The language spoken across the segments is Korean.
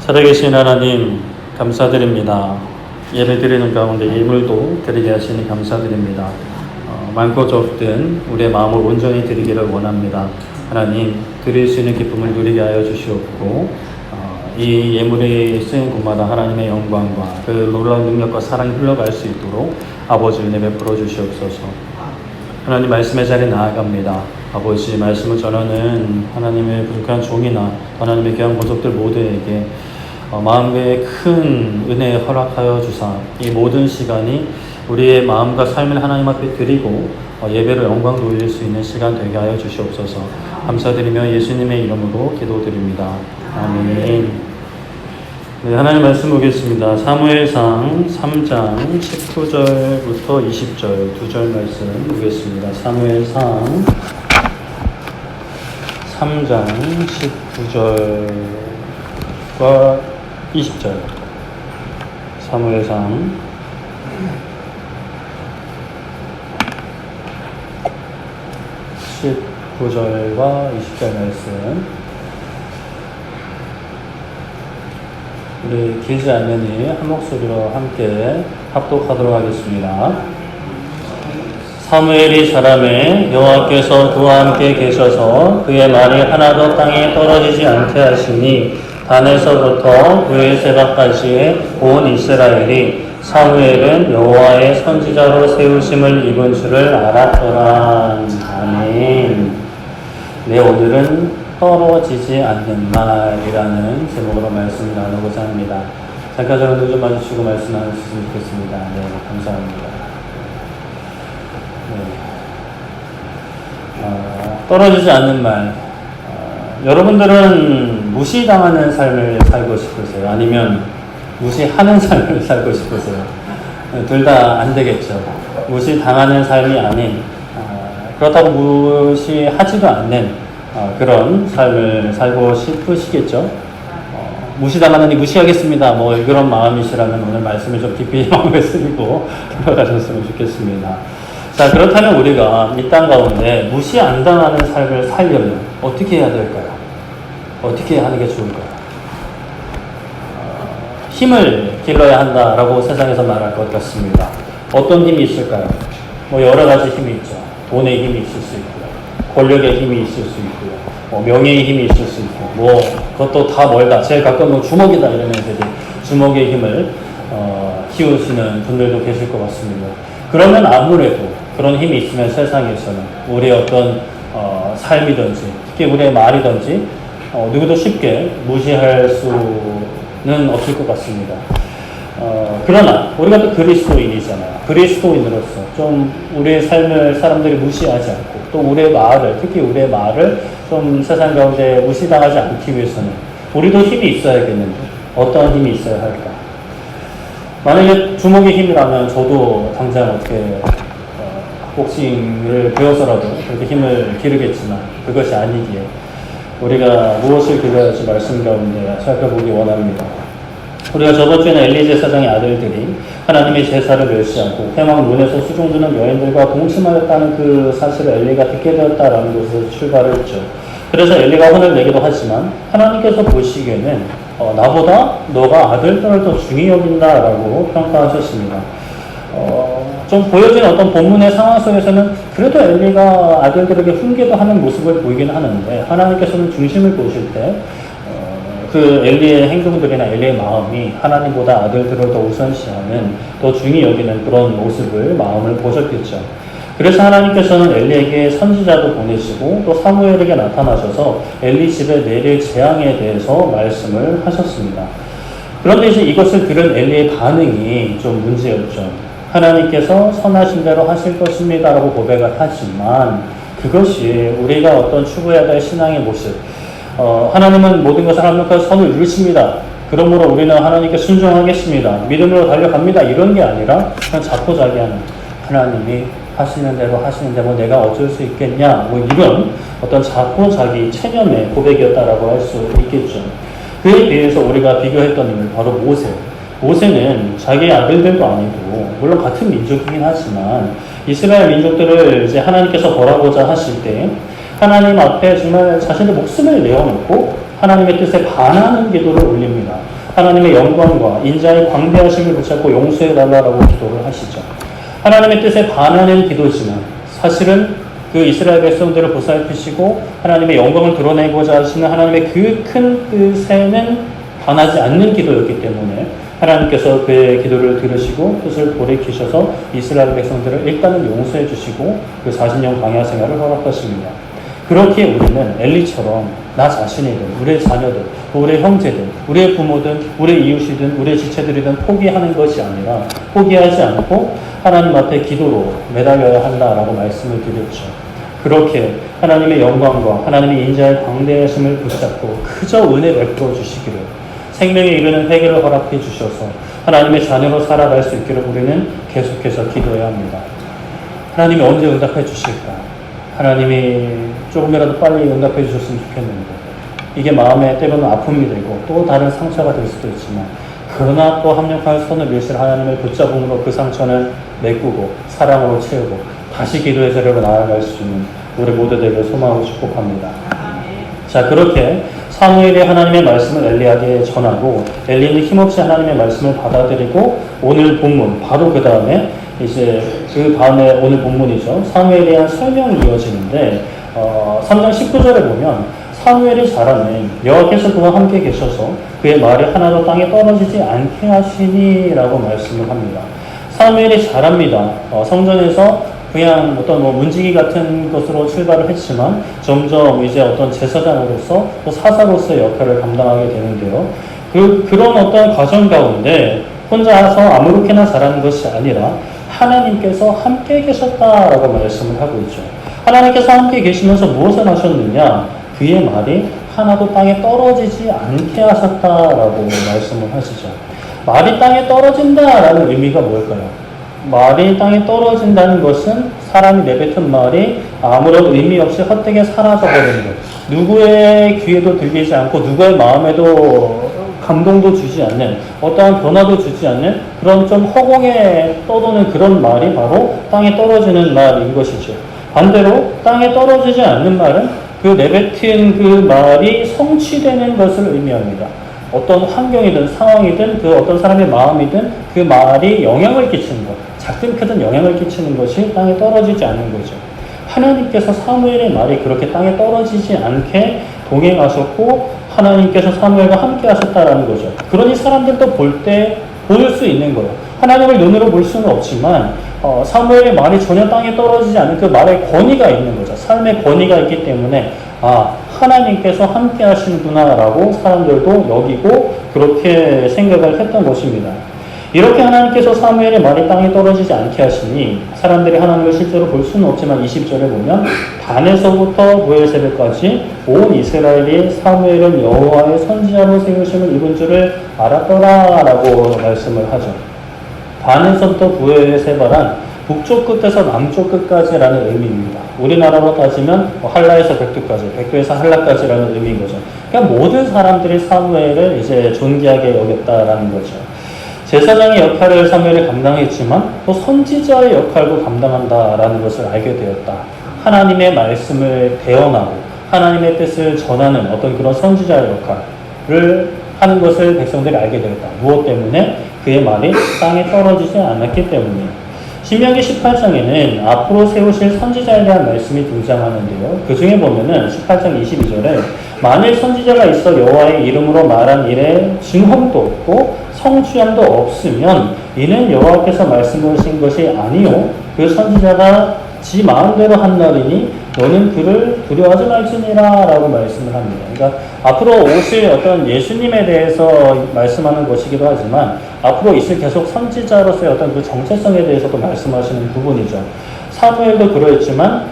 살아계신 하나님 감사드립니다. 예배드리는 가운데 예물도 드리게 하시니 감사드립니다. 많고 적든 우리의 마음을 온전히 드리기를 원합니다. 하나님 드릴 수 있는 기쁨을 누리게 하여 주시옵고 이 예물이 쓰인 곳마다 하나님의 영광과 그 놀라운 능력과 사랑이 흘러갈 수 있도록 아버지 은혜 베풀어 주시옵소서. 하나님 말씀의 자리에 나아갑니다. 아버지 말씀을 전하는 하나님의 부족한 종이나 하나님의 귀한 권속들 모두에게 마음에 큰 은혜 허락하여 주사 이 모든 시간이 우리의 마음과 삶을 하나님 앞에 드리고 예배로 영광 돌릴 수 있는 시간 되게 하여 주시옵소서. 감사드리며 예수님의 이름으로 기도드립니다. 아멘. 네, 하나님 말씀 보겠습니다. 사무엘상 3장 19절부터 20절 2절 말씀 보겠습니다. 사무엘상 3장 19절과 20절 사무엘상 19절과 20절 말씀 우리 길지 않으니 한 목소리로 함께 합독하도록 하겠습니다. 사무엘이 자라매 여호와께서 그와 함께 계셔서 그의 말이 하나도 땅에 떨어지지 않게 하시니 단에서부터 브엘세바까지의 온 이스라엘이 사무엘은 여호와의 선지자로 세우심을 입은 줄을 알았더라. 아멘. 네, 오늘은 떨어지지 않는 말이라는 제목으로 말씀을 나누고자 합니다. 잠깐 저는 눈 좀 마주치고 말씀 나누셨으면 좋겠습니다. 네, 감사합니다. 네. 떨어지지 않는 말. 여러분들은 무시당하는 삶을 살고 싶으세요? 아니면 무시하는 삶을 살고 싶으세요? 둘 다 안 되겠죠. 무시당하는 삶이 아닌, 그렇다고 무시하지도 않는 그런 삶을 살고 싶으시겠죠? 무시당하느니 무시하겠습니다. 뭐 그런 마음이시라면 오늘 말씀을 좀 깊이 마음에 쓰고 들어가셨으면 좋겠습니다. 자, 그렇다면 우리가 이 땅 가운데 무시 안 당하는 삶을 살려면 어떻게 해야 될까요? 어떻게 하는 게 좋을까요? 힘을 길러야 한다라고 세상에서 말할 것 같습니다. 어떤 힘이 있을까요? 뭐 여러 가지 힘이 있죠. 돈의 힘이 있을 수 있고요. 권력의 힘이 있을 수 있고요. 뭐 명예의 힘이 있을 수 있고, 뭐 그것도 다 멀다. 제일 가까운 건 주먹이다 이러면서 이제 주먹의 힘을 키우시는 분들도 계실 것 같습니다. 그러면 아무래도 그런 힘이 있으면 세상에서는 우리의 어떤 삶이든지 특히 우리의 말이든지 누구도 쉽게 무시할 수는 없을 것 같습니다. 그러나 우리가 또 그리스도인이잖아요. 그리스도인으로서 좀 우리의 삶을 사람들이 무시하지 않고 또 우리의 말을, 특히 우리의 말을 좀 세상 가운데 무시당하지 않기 위해서는 우리도 힘이 있어야겠는데 어떤 힘이 있어야 할까? 만약에 주먹의 힘이라면 저도 당장 어떻게 복싱을 배워서라도 그렇게 힘을 기르겠지만 그것이 아니기에 우리가 무엇을 기르어야지 말씀 가운데 살펴보기 원합니다. 우리가 저번 주에는 엘리 제사장의 아들들이 하나님의 제사를 멸시하고 회막 문에서 수종드는 여인들과 동침하였다는 그 사실을 엘리가 듣게 되었다라는 것에서 출발을 했죠. 그래서 엘리가 혼을 내기도 하지만 하나님께서 보시기에는 나보다 너가 아들들을 더 중히 여긴다라고 평가하셨습니다. 좀 보여진 어떤 본문의 상황 속에서는 그래도 엘리가 아들들에게 훈계도 하는 모습을 보이긴 하는데 하나님께서는 중심을 보실 때 그 엘리의 행동들이나 엘리의 마음이 하나님보다 아들들을 더 우선시하는 더 중히 여기는 그런 모습을 마음을 보셨겠죠. 그래서 하나님께서는 엘리에게 선지자도 보내시고 또 사무엘에게 나타나셔서 엘리 집에 내릴 재앙에 대해서 말씀을 하셨습니다. 그런데 이제 이것을 들은 엘리의 반응이 좀 문제였죠. 하나님께서 선하신 대로 하실 것입니다 라고 고백을 하지만 그것이 우리가 어떤 추구해야 될 신앙의 모습, 하나님은 모든 것을 합력하여 선을 이루십니다. 그러므로 우리는 하나님께 순종하겠습니다. 믿음으로 달려갑니다. 이런 게 아니라 그냥 자포자기하는 하나님이 하시는 대로 하시는데 뭐 내가 어쩔 수 있겠냐 뭐 이런 어떤 자포자기 체념의 고백이었다라고 할 수 있겠죠. 그에 비해서 우리가 비교했던 인물 바로 모세. 모세는 자기의 아들들도 아니고 물론 같은 민족이긴 하지만 이스라엘 민족들을 이제 하나님께서 벌하고자 하실 때 하나님 앞에 정말 자신의 목숨을 내어놓고 하나님의 뜻에 반하는 기도를 올립니다. 하나님의 영광과 인자의 광대하심을 붙잡고 용서해달라고 기도를 하시죠. 하나님의 뜻에 반하는 기도지만 사실은 그 이스라엘 백성들을 보살피시고 하나님의 영광을 드러내고자 하시는 하나님의 그 큰 뜻에는 반하지 않는 기도였기 때문에 하나님께서 그의 기도를 들으시고 뜻을 돌이키셔서 이스라엘 백성들을 일단은 용서해 주시고 그 40년 광야 생활을 허락하십니다. 그렇게 우리는 엘리처럼 나 자신이든 우리의 자녀들, 우리의 형제들, 우리의 부모든 우리의 이웃이든 우리의 지체들이든 포기하는 것이 아니라 포기하지 않고 하나님 앞에 기도로 매달려야 한다라고 말씀을 드렸죠. 그렇게 하나님의 영광과 하나님의 인자의 광대하심을 붙잡고 그저 은혜 베풀어 주시기를 생명에 이르는 회개를 허락해 주셔서 하나님의 자녀로 살아갈 수 있기를 우리는 계속해서 기도해야 합니다. 하나님이 언제 응답해 주실까? 하나님이 조금이라도 빨리 응답해 주셨으면 좋겠는데 이게 마음에 때로는 아픔이 되고 또 다른 상처가 될 수도 있지만 그러나 또 합력하여 손을 밀실 하나님을 붙잡음으로 그 상처는 메꾸고 사랑으로 채우고 다시 기도의 자리로 나아갈 수 있는 우리 모두들을 소망하고 축복합니다. 자, 그렇게 사무엘이 하나님의 말씀을 엘리야에게 전하고 엘리는 힘없이 하나님의 말씀을 받아들이고 오늘 본문 바로 그 다음에 이제 그 다음에 오늘 본문이죠. 사무엘에 대한 설명이 이어지는데 3장 19절에 보면 사무엘이 자라매 여호와께서 그와 함께 계셔서 그의 말이 하나도 땅에 떨어지지 않게 하시니라고 말씀을 합니다. 사무엘이 자랍니다. 성전에서 그냥 어떤 문지기 같은 것으로 출발을 했지만 점점 이제 어떤 제사장으로서 또 사사로서의 역할을 감당하게 되는데요. 그런 어떤 과정 가운데 혼자서 아무렇게나 자라는 것이 아니라 하나님께서 함께 계셨다라고 말씀을 하고 있죠. 하나님께서 함께 계시면서 무엇을 하셨느냐? 그의 말이 하나도 땅에 떨어지지 않게 하셨다라고 말씀을 하시죠. 말이 땅에 떨어진다라는 의미가 뭘까요? 말이 땅에 떨어진다는 것은 사람이 내뱉은 말이 아무런 의미 없이 헛되게 사라져버리는 것. 누구의 귀에도 들리지 않고 누구의 마음에도 감동도 주지 않는 어떠한 변화도 주지 않는 그런 좀 허공에 떠도는 그런 말이 바로 땅에 떨어지는 말인 것이죠. 반대로 땅에 떨어지지 않는 말은 그 내뱉은 그 말이 성취되는 것을 의미합니다. 어떤 환경이든 상황이든 그 어떤 사람의 마음이든 그 말이 영향을 끼치는 것, 작든 크든 영향을 끼치는 것이 땅에 떨어지지 않는 거죠. 하나님께서 사무엘의 말이 그렇게 땅에 떨어지지 않게 동행하셨고 하나님께서 사무엘과 함께 하셨다라는 거죠. 그러니 사람들도 볼 수 있는 거예요. 하나님을 눈으로 볼 수는 없지만 사무엘의 말이 전혀 땅에 떨어지지 않은 그 말의 권위가 있는 거죠. 삶의 권위가 있기 때문에 하나님께서 함께 하시는구나라고 사람들도 여기고 그렇게 생각을 했던 것입니다. 이렇게 하나님께서 사무엘의 말이 땅에 떨어지지 않게 하시니 사람들이 하나님을 실제로 볼 수는 없지만 20절에 보면 단에서부터 브엘세바까지 온 이스라엘이 사무엘은 여호와의 선지자로 세우심을 입은 줄을 알았더라라고 말씀을 하죠. 단에서부터 브엘세바란 북쪽 끝에서 남쪽 끝까지라는 의미입니다. 우리나라로 따지면 한라에서 백두까지, 백두에서 한라까지라는 의미인 거죠. 그러니까 모든 사람들이 사무엘을 이제 존귀하게 여겼다라는 거죠. 제사장의 역할을 사무엘이 감당했지만 또 선지자의 역할도 감당한다라는 것을 알게 되었다. 하나님의 말씀을 대언하고 하나님의 뜻을 전하는 어떤 그런 선지자의 역할을 하는 것을 백성들이 알게 되었다. 무엇 때문에? 그의 말이 땅에 떨어지지 않았기 때문이에요. 신명기 18장에는 앞으로 세우실 선지자에 대한 말씀이 등장하는데요. 그 중에 보면은 18장 22절에 만일 선지자가 있어 여호와의 이름으로 말한 일에 증언도 없고 성취함도 없으면 이는 여호와께서 말씀하신 것이 아니요 그 선지자가 지 마음대로 한 날이니 너는 그를 두려워하지 말지니라 라고 말씀을 합니다. 그러니까 앞으로 오실 어떤 예수님에 대해서 말씀하는 것이기도 하지만 앞으로 있을 계속 선지자로서의 어떤 그 정체성에 대해서도 말씀하시는 부분이죠. 사무엘도 그러했지만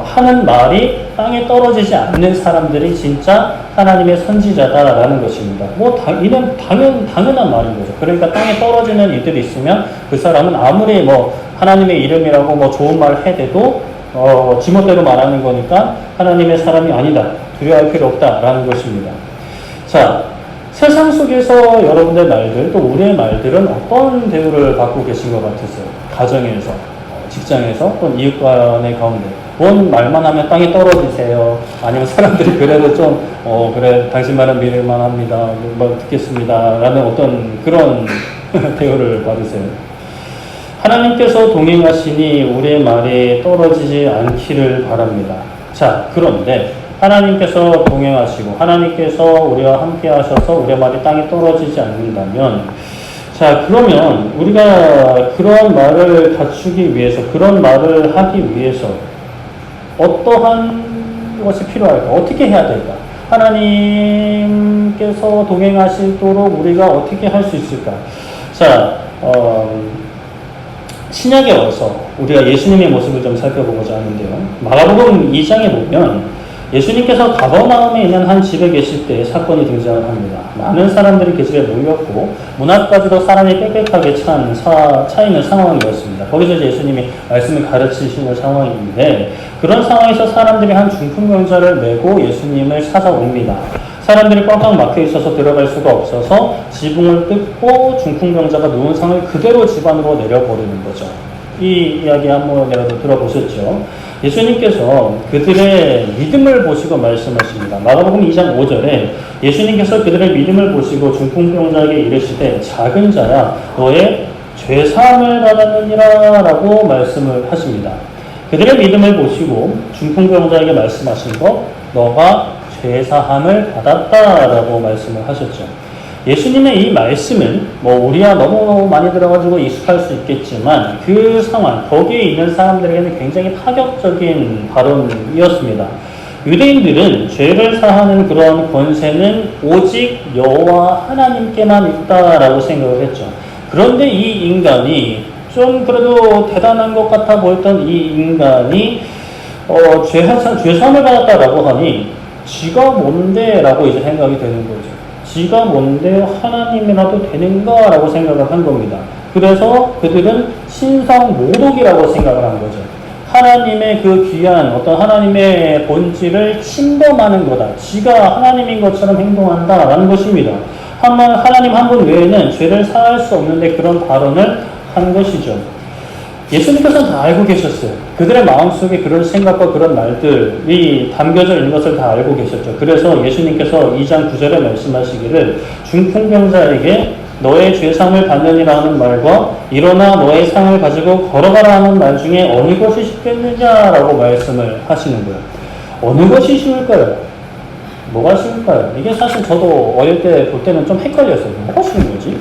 하는 말이 땅에 떨어지지 않는 사람들이 진짜 하나님의 선지자다라는 것입니다. 이는 당연한 말인 거죠. 그러니까 땅에 떨어지는 이들이 있으면 그 사람은 아무리 하나님의 이름이라고 좋은 말을 해대도 지멋대로 말하는 거니까 하나님의 사람이 아니다. 두려워할 필요 없다라는 것입니다. 자, 세상 속에서 여러분의 말들, 또 우리의 말들은 어떤 대우를 받고 계신 것 같으세요? 가정에서, 직장에서, 또는 이웃 간의 가운데 뭔 말만 하면 땅에 떨어지세요. 아니면 사람들이 그래도 좀, 그래, 당신 말은 믿을만 합니다. 뭐 듣겠습니다. 라는 어떤 그런 대우를 받으세요. 하나님께서 동행하시니 우리의 말이 떨어지지 않기를 바랍니다. 자, 그런데 하나님께서 동행하시고 하나님께서 우리와 함께 하셔서 우리의 말이 땅에 떨어지지 않는다면, 자, 그러면 우리가 그런 말을 갖추기 위해서, 그런 말을 하기 위해서 어떠한 것이 필요할까? 어떻게 해야 될까? 하나님께서 동행하시도록 우리가 어떻게 할 수 있을까? 자, 신약에 와서 우리가 예수님의 모습을 좀 살펴보고자 하는데요. 마가복음 2장에 보면 예수님께서 가버나움에 있는 한 집에 계실 때 사건이 등장을 합니다. 많은 사람들이 그 집에 몰렸고 문 앞까지도 사람이 빽빽하게 차 있는 상황이었습니다. 거기서 이제 예수님이 말씀을 가르치시는 상황인데, 그런 상황에서 사람들이 한 중풍병자를 메고 예수님을 찾아옵니다. 사람들이 꽉꽉 막혀 있어서 들어갈 수가 없어서 지붕을 뜯고 중풍병자가 누운 상을 그대로 집 안으로 내려버리는 거죠. 이 이야기 한 번이라도 들어보셨죠? 예수님께서 그들의 믿음을 보시고 말씀하십니다. 마가복음 2장 5절에 예수님께서 그들의 믿음을 보시고 중풍병자에게 이르시되 작은 자야 너의 죄사함을 받았느니라 라고 말씀을 하십니다. 그들의 믿음을 보시고 중풍병자에게 말씀하신 것, 너가 죄사함을 받았다라고 말씀을 하셨죠. 예수님의 이 말씀은 우리야 너무 많이 들어가지고 익숙할 수 있겠지만 그 상황, 거기에 있는 사람들에게는 굉장히 파격적인 발언이었습니다. 유대인들은 죄를 사하는 그런 권세는 오직 여호와 하나님께만 있다라고 생각을 했죠. 그런데 이 인간이 좀 그래도 대단한 것 같아 보였던 이 인간이 죄사함을 받았다라고 하니 지가 뭔데? 라고 이제 생각이 되는 거죠. 지가 뭔데 하나님이라도 되는가? 라고 생각을 한 겁니다. 그래서 그들은 신성 모독이라고 생각을 한 거죠. 하나님의 그 귀한 어떤 하나님의 본질을 침범하는 거다. 지가 하나님인 것처럼 행동한다라는 것입니다. 하나님 한 분 외에는 죄를 사할 수 없는데 그런 발언을 한 것이죠. 예수님께서는 다 알고 계셨어요. 그들의 마음속에 그런 생각과 그런 말들이 담겨져 있는 것을 다 알고 계셨죠. 그래서 예수님께서 2장 9절에 말씀하시기를 중풍병자에게 너의 죄상을 받느니라 하는 말과 일어나 너의 상을 가지고 걸어가라 하는 말 중에 어느 것이 쉽겠느냐라고 말씀을 하시는 거예요. 어느 것이 쉬울까요? 뭐가 쉬울까요? 이게 사실 저도 어릴 때 볼 때는 좀 헷갈렸어요. 뭐가 쉬운 거지?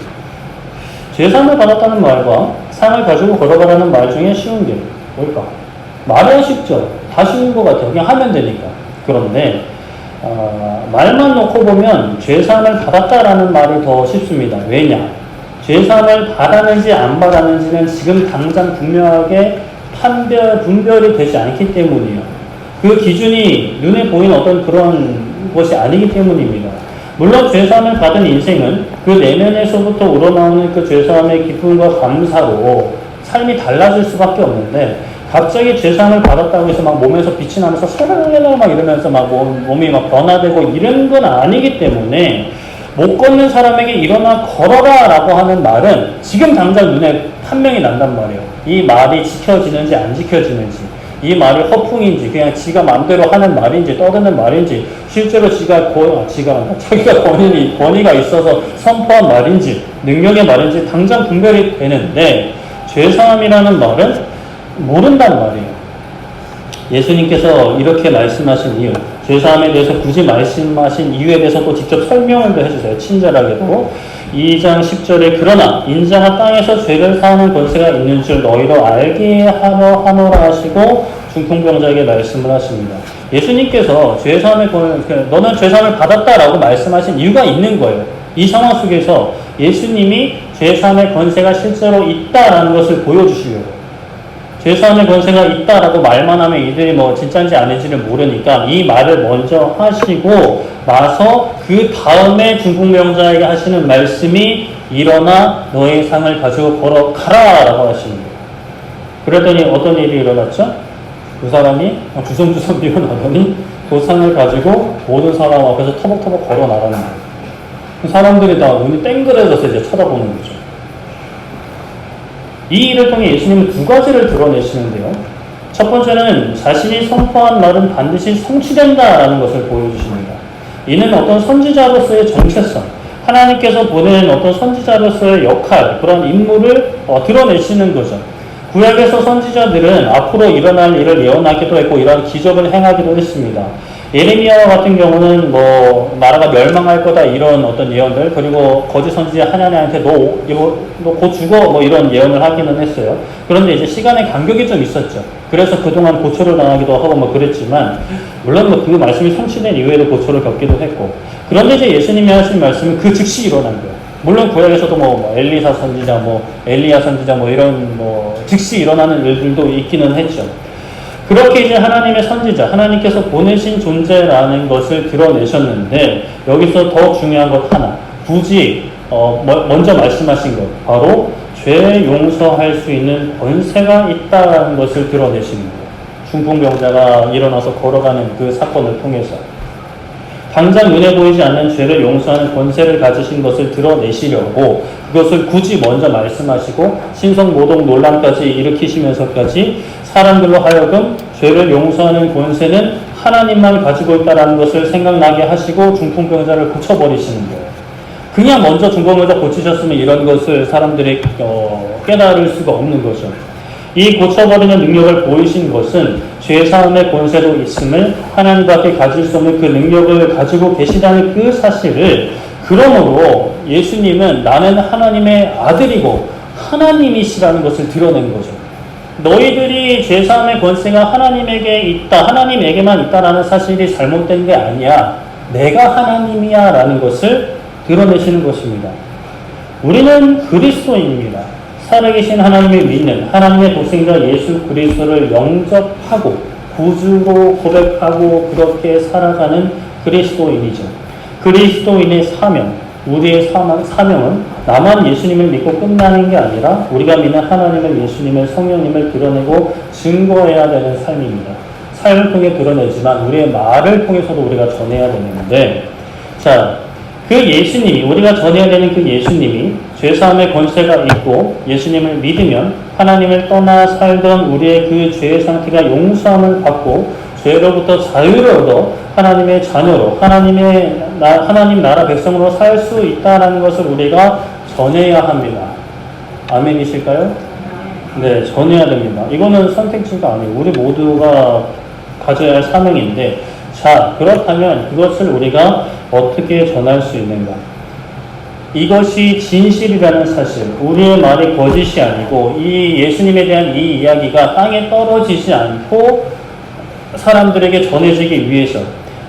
죄상을 받았다는 말과 상을 가지고 걸어가라는 말 중에 쉬운 게 뭘까? 말은 쉽죠. 다 쉬운 것 같아요. 그냥 하면 되니까. 그런데 말만 놓고 보면 죄사함을 받았다라는 말이 더 쉽습니다. 왜냐? 죄사함을 받았는지 안 받았는지는 지금 당장 분명하게 분별이 되지 않기 때문이에요. 그 기준이 눈에 보이는 어떤 그런 것이 아니기 때문입니다. 물론 죄사함을 받은 인생은 그 내면에서부터 우러나오는 그 죄사함의 기쁨과 감사로 삶이 달라질 수밖에 없는데, 갑자기 죄사함을 받았다고 해서 막 몸에서 빛이 나면서 샤랄랄라 막 이러면서 막 몸이 막 변화되고 이런 건 아니기 때문에, 못 걷는 사람에게 일어나 걸어라 라고 하는 말은 지금 당장 눈에 판명이 난단 말이에요. 이 말이 지켜지는지 안 지켜지는지, 이 말이 허풍인지 그냥 지가 마음대로 하는 말인지 떠드는 말인지, 실제로 자기가 권위가 있어서 선포한 말인지 능력의 말인지 당장 분별이 되는데, 죄사함이라는 말은 모른단 말이에요. 예수님께서 이렇게 말씀하신 이유, 죄사함에 대해서 굳이 말씀하신 이유에 대해서 또 직접 설명을 해주세요. 친절하게도 2장 10절에 그러나 인자가 땅에서 죄를 사하는 권세가 있는 줄 너희로 알게 하노라 하시고 중풍병자에게 말씀을 하십니다. 예수님께서 너는 죄사함을 받았다라고 말씀하신 이유가 있는 거예요. 이 상황 속에서 예수님이 죄사함의 권세가 실제로 있다라는 것을 보여주시려고. 죄사함의 권세가 있다라고 말만 하면 이들이 진짜인지 아닌지를 모르니까 이 말을 먼저 하시고 나서 그 다음에 중풍병자에게 하시는 말씀이 일어나 너의 상을 가지고 걸어가라 라고 하시는 거예요. 그랬더니 어떤 일이 일어났죠? 그 사람이 주섬주섬 일어나더니 그 상을 가지고 모든 사람 앞에서 터벅터벅 걸어 나가는 거예요. 그 사람들이 다 눈이 땡그레져서 이제 쳐다보는 거죠. 이 일을 통해 예수님은 두 가지를 드러내시는데요. 첫 번째는 자신이 선포한 말은 반드시 성취된다라는 것을 보여주십니다. 이는 어떤 선지자로서의 정체성, 하나님께서 보낸 어떤 선지자로서의 역할, 그런 임무를 드러내시는 거죠. 구약에서 선지자들은 앞으로 일어날 일을 예언하기도 했고 이러한 기적을 행하기도 했습니다. 예레미야와 같은 경우는 뭐 나라가 멸망할 거다 이런 어떤 예언들, 그리고 거짓 선지자 하나님한테 너 곧 죽어 뭐 이런 예언을 하기는 했어요. 그런데 이제 시간의 간격이 좀 있었죠. 그래서 그동안 고초를 당하기도 하고 뭐 그랬지만, 물론 뭐 그 말씀이 성취된 이후에도 고초를 겪기도 했고, 그런데 이제 예수님이 하신 말씀은 그 즉시 일어난 거예요. 물론 구약에서도 뭐 엘리사 선지자, 뭐 엘리야 선지자, 뭐 이런 뭐 즉시 일어나는 일들도 있기는 했죠. 그렇게 이제 하나님의 선지자, 하나님께서 보내신 존재라는 것을 드러내셨는데, 여기서 더 중요한 것 하나, 굳이 먼저 말씀하신 것, 바로 죄 용서할 수 있는 권세가 있다는 것을 드러내시는 거예요. 중풍병자가 일어나서 걸어가는 그 사건을 통해서 당장 눈에 보이지 않는 죄를 용서하는 권세를 가지신 것을 드러내시려고 그것을 굳이 먼저 말씀하시고 신성모독 논란까지 일으키시면서까지 사람들로 하여금 죄를 용서하는 권세는 하나님만 가지고 있다는 것을 생각나게 하시고 중풍병자를 고쳐버리시는 거예요. 그냥 먼저 중풍병자 고치셨으면 이런 것을 사람들이 깨달을 수가 없는 거죠. 이 고쳐버리는 능력을 보이신 것은 죄사함의 권세도 있음을 하나님밖에 가질 수 없는 그 능력을 가지고 계시다는 그 사실을, 그러므로 예수님은 나는 하나님의 아들이고 하나님이시라는 것을 드러낸 거죠. 너희들이 죄사함의 권세가 하나님에게 있다, 하나님에게만 있다라는 사실이 잘못된 게 아니야, 내가 하나님이야 라는 것을 드러내시는 것입니다. 우리는 그리스도인입니다. 살아계신 하나님을 믿는 하나님의 독생자 예수 그리스도를 영접하고 구주로 고백하고 그렇게 살아가는 그리스도인이죠. 그리스도인의 사명, 우리의 사명은 나만 예수님을 믿고 끝나는 게 아니라 우리가 믿는 하나님을, 예수님을, 성령님을 드러내고 증거해야 되는 삶입니다. 삶을 통해 드러내지만 우리의 말을 통해서도 우리가 전해야 되는데, 자, 그 예수님이, 우리가 전해야 되는 그 예수님이 죄사함의 권세가 있고 예수님을 믿으면 하나님을 떠나 살던 우리의 그 죄의 상태가 용서함을 받고 죄로부터 자유를 얻어 하나님의 자녀로, 하나님 나라 백성으로 살 수 있다는 것을 우리가 전해야 합니다. 아멘이실까요? 네, 전해야 됩니다. 이거는 선택지가 아니에요. 우리 모두가 가져야 할 사명인데, 자, 그렇다면 그것을 우리가 어떻게 전할 수 있는가? 이것이 진실이라는 사실, 우리의 말이 거짓이 아니고 이 예수님에 대한 이 이야기가 땅에 떨어지지 않고 사람들에게 전해지기 위해서,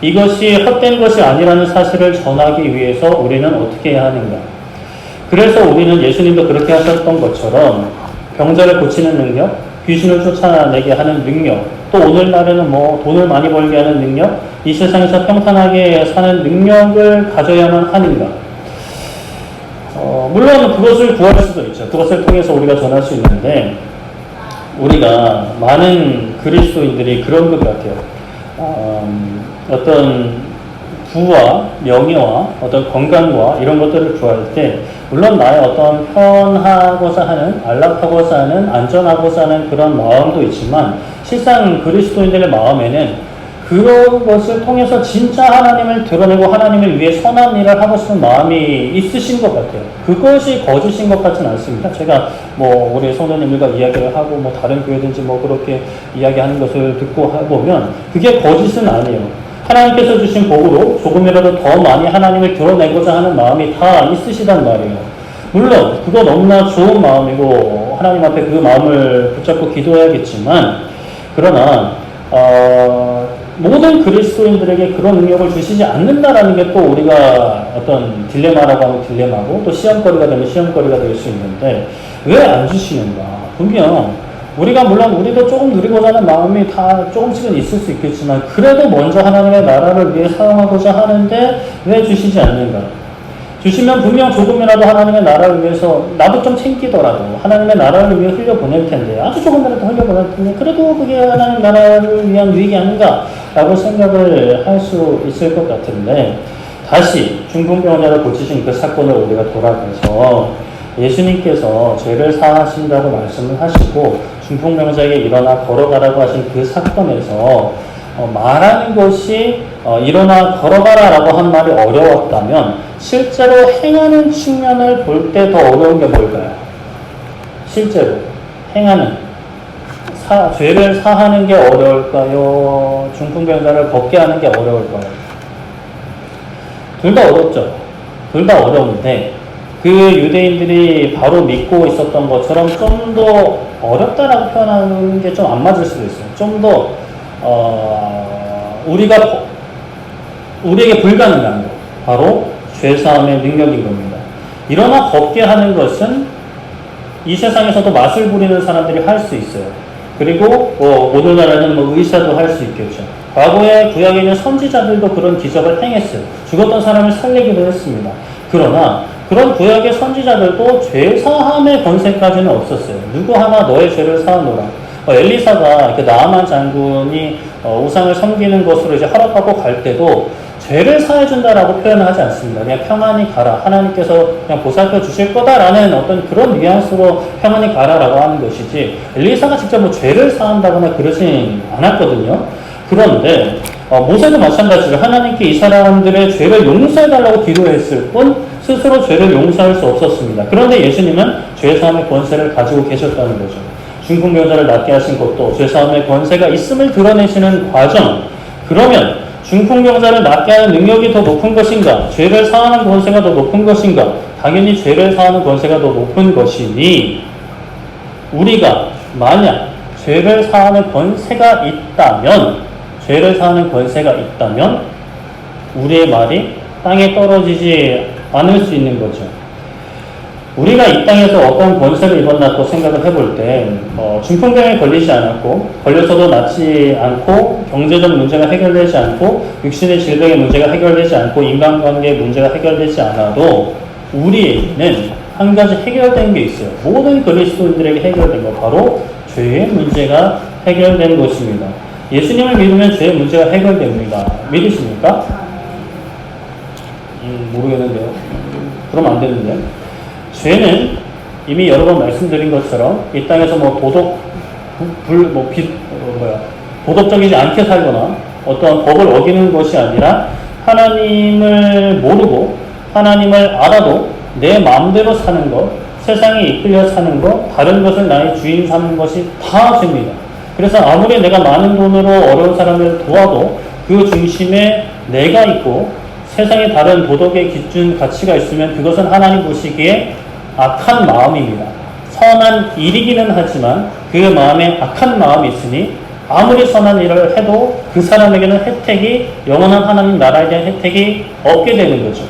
이것이 헛된 것이 아니라는 사실을 전하기 위해서 우리는 어떻게 해야 하는가? 그래서 우리는 예수님도 그렇게 하셨던 것처럼 병자를 고치는 능력, 귀신을 쫓아내게 하는 능력, 또 오늘날에는 뭐 돈을 많이 벌게 하는 능력, 이 세상에서 평탄하게 사는 능력을 가져야만 하는가? 물론 그것을 구할 수도 있죠. 그것을 통해서 우리가 전할 수 있는데, 우리가 많은 그리스도인들이 그런 것 같아요. 어떤 부와 명예와 어떤 건강과 이런 것들을 구할 때, 물론 나의 어떤 편하고자 하는, 안락하고자 하는, 안전하고자 하는 그런 마음도 있지만, 실상 그리스도인들의 마음에는 그런 것을 통해서 진짜 하나님을 드러내고 하나님을 위해 선한 일을 하고 싶은 마음이 있으신 것 같아요. 그것이 거짓인 것 같지는 않습니다. 제가 뭐 우리 성도님들과 이야기를 하고 뭐 다른 교회든지 뭐 그렇게 이야기하는 것을 듣고 보면 그게 거짓은 아니에요. 하나님께서 주신 복으로 조금이라도 더 많이 하나님을 드러내고자 하는 마음이 다 있으시단 말이에요. 물론 그거 너무나 좋은 마음이고 하나님 앞에 그 마음을 붙잡고 기도해야겠지만, 그러나 모든 그리스도인들에게 그런 능력을 주시지 않는다라는 게 또 우리가 어떤 딜레마라고 하면 딜레마고, 또 시험거리가 되면 시험거리가 될 수 있는데, 왜 안 주시는가? 분명 우리가, 물론 우리도 조금 누리고자 하는 마음이 다 조금씩은 있을 수 있겠지만, 그래도 먼저 하나님의 나라를 위해 사용하고자 하는데 왜 주시지 않는가? 주시면 분명 조금이라도 하나님의 나라를 위해서, 나도 좀 챙기더라도 하나님의 나라를 위해 흘려보낼 텐데, 아주 조금이라도 흘려보낼 텐데, 그래도 그게 하나님 나라를 위한 유익이 아닌가? 라고 생각을 할 수 있을 것 같은데, 다시 중풍병자를 고치신 그 사건을 우리가 돌아가서 예수님께서 죄를 사하신다고 말씀을 하시고 중풍병자에게 일어나 걸어가라고 하신 그 사건에서 말하는 것이 일어나 걸어가라라고 한 말이 어려웠다면 실제로 행하는 측면을 볼 때 더 어려운 게 뭘까요? 실제로 행하는 죄를 사하는 게 어려울까요? 중풍병자를 걷게 하는 게 어려울까요? 둘 다 어렵죠. 둘 다 어려운데 그 유대인들이 바로 믿고 있었던 것처럼 좀 더 어렵다라고 표현하는 게 좀 안 맞을 수도 있어요. 좀 더 우리에게 불가능한 것, 바로 죄사함의 능력인 겁니다. 일어나 걷게 하는 것은 이 세상에서도 맛을 부리는 사람들이 할 수 있어요. 그리고 오늘날에는 의사도 할 수 있겠죠. 과거에 구약에 있는 선지자들도 그런 기적을 행했어요. 죽었던 사람을 살리기도 했습니다. 그러나 그런 구약의 선지자들도 죄사함의 권세까지는 없었어요. 누구 하나 너의 죄를 사하노라. 엘리사가 나아만 장군이 우상을 섬기는 것으로 이제 허락하고 갈 때도 죄를 사해준다라고 표현을 하지 않습니다. 그냥 평안히 가라. 하나님께서 그냥 보살펴 주실 거다라는 어떤 그런 뉘앙스로 평안히 가라라고 하는 것이지 엘리사가 직접 죄를 사한다거나 그러진 않았거든요. 그런데 모세도 마찬가지로 하나님께 이 사람들의 죄를 용서해달라고 기도했을 뿐 스스로 죄를 용서할 수 없었습니다. 그런데 예수님은 죄사함의 권세를 가지고 계셨다는 거죠. 중풍병자를 낫게 하신 것도 죄사함의 권세가 있음을 드러내시는 과정. 그러면 중풍병자를 낫게 하는 능력이 더 높은 것인가? 죄를 사하는 권세가 더 높은 것인가? 당연히 죄를 사하는 권세가 더 높은 것이니 우리가 만약 죄를 사하는 권세가 있다면 우리의 말이 땅에 떨어지지 않을 수 있는 거죠. 우리가 이 땅에서 어떤 권세를 입었나고 생각을 해볼 때 중풍병에 걸리지 않았고 걸려서도 낫지 않고 경제적 문제가 해결되지 않고 육신의 질병의 문제가 해결되지 않고 인간관계의 문제가 해결되지 않아도 우리는 한 가지 해결된 게 있어요. 모든 그리스도인들에게 해결된 거 바로 죄의 문제가 해결된 것입니다. 예수님을 믿으면 죄의 문제가 해결됩니다. 믿으십니까? 모르겠는데요. 그럼 안 되는데. 죄는 이미 여러 번 말씀드린 것처럼 이 땅에서 도덕적이지 않게 살거나 어떤 법을 어기는 것이 아니라 하나님을 모르고 하나님을 알아도 내 마음대로 사는 것, 세상에 이끌려 사는 것, 다른 것을 나의 주인 삼는 것이 다 죄입니다. 그래서 아무리 내가 많은 돈으로 어려운 사람을 도와도 그 중심에 내가 있고 세상에 다른 도덕의 기준 가치가 있으면 그것은 하나님 보시기에 악한 마음입니다. 선한 일이기는 하지만 그 마음에 악한 마음이 있으니 아무리 선한 일을 해도 그 사람에게는 혜택이 영원한 하나님 나라에 대한 혜택이 없게 되는 거죠.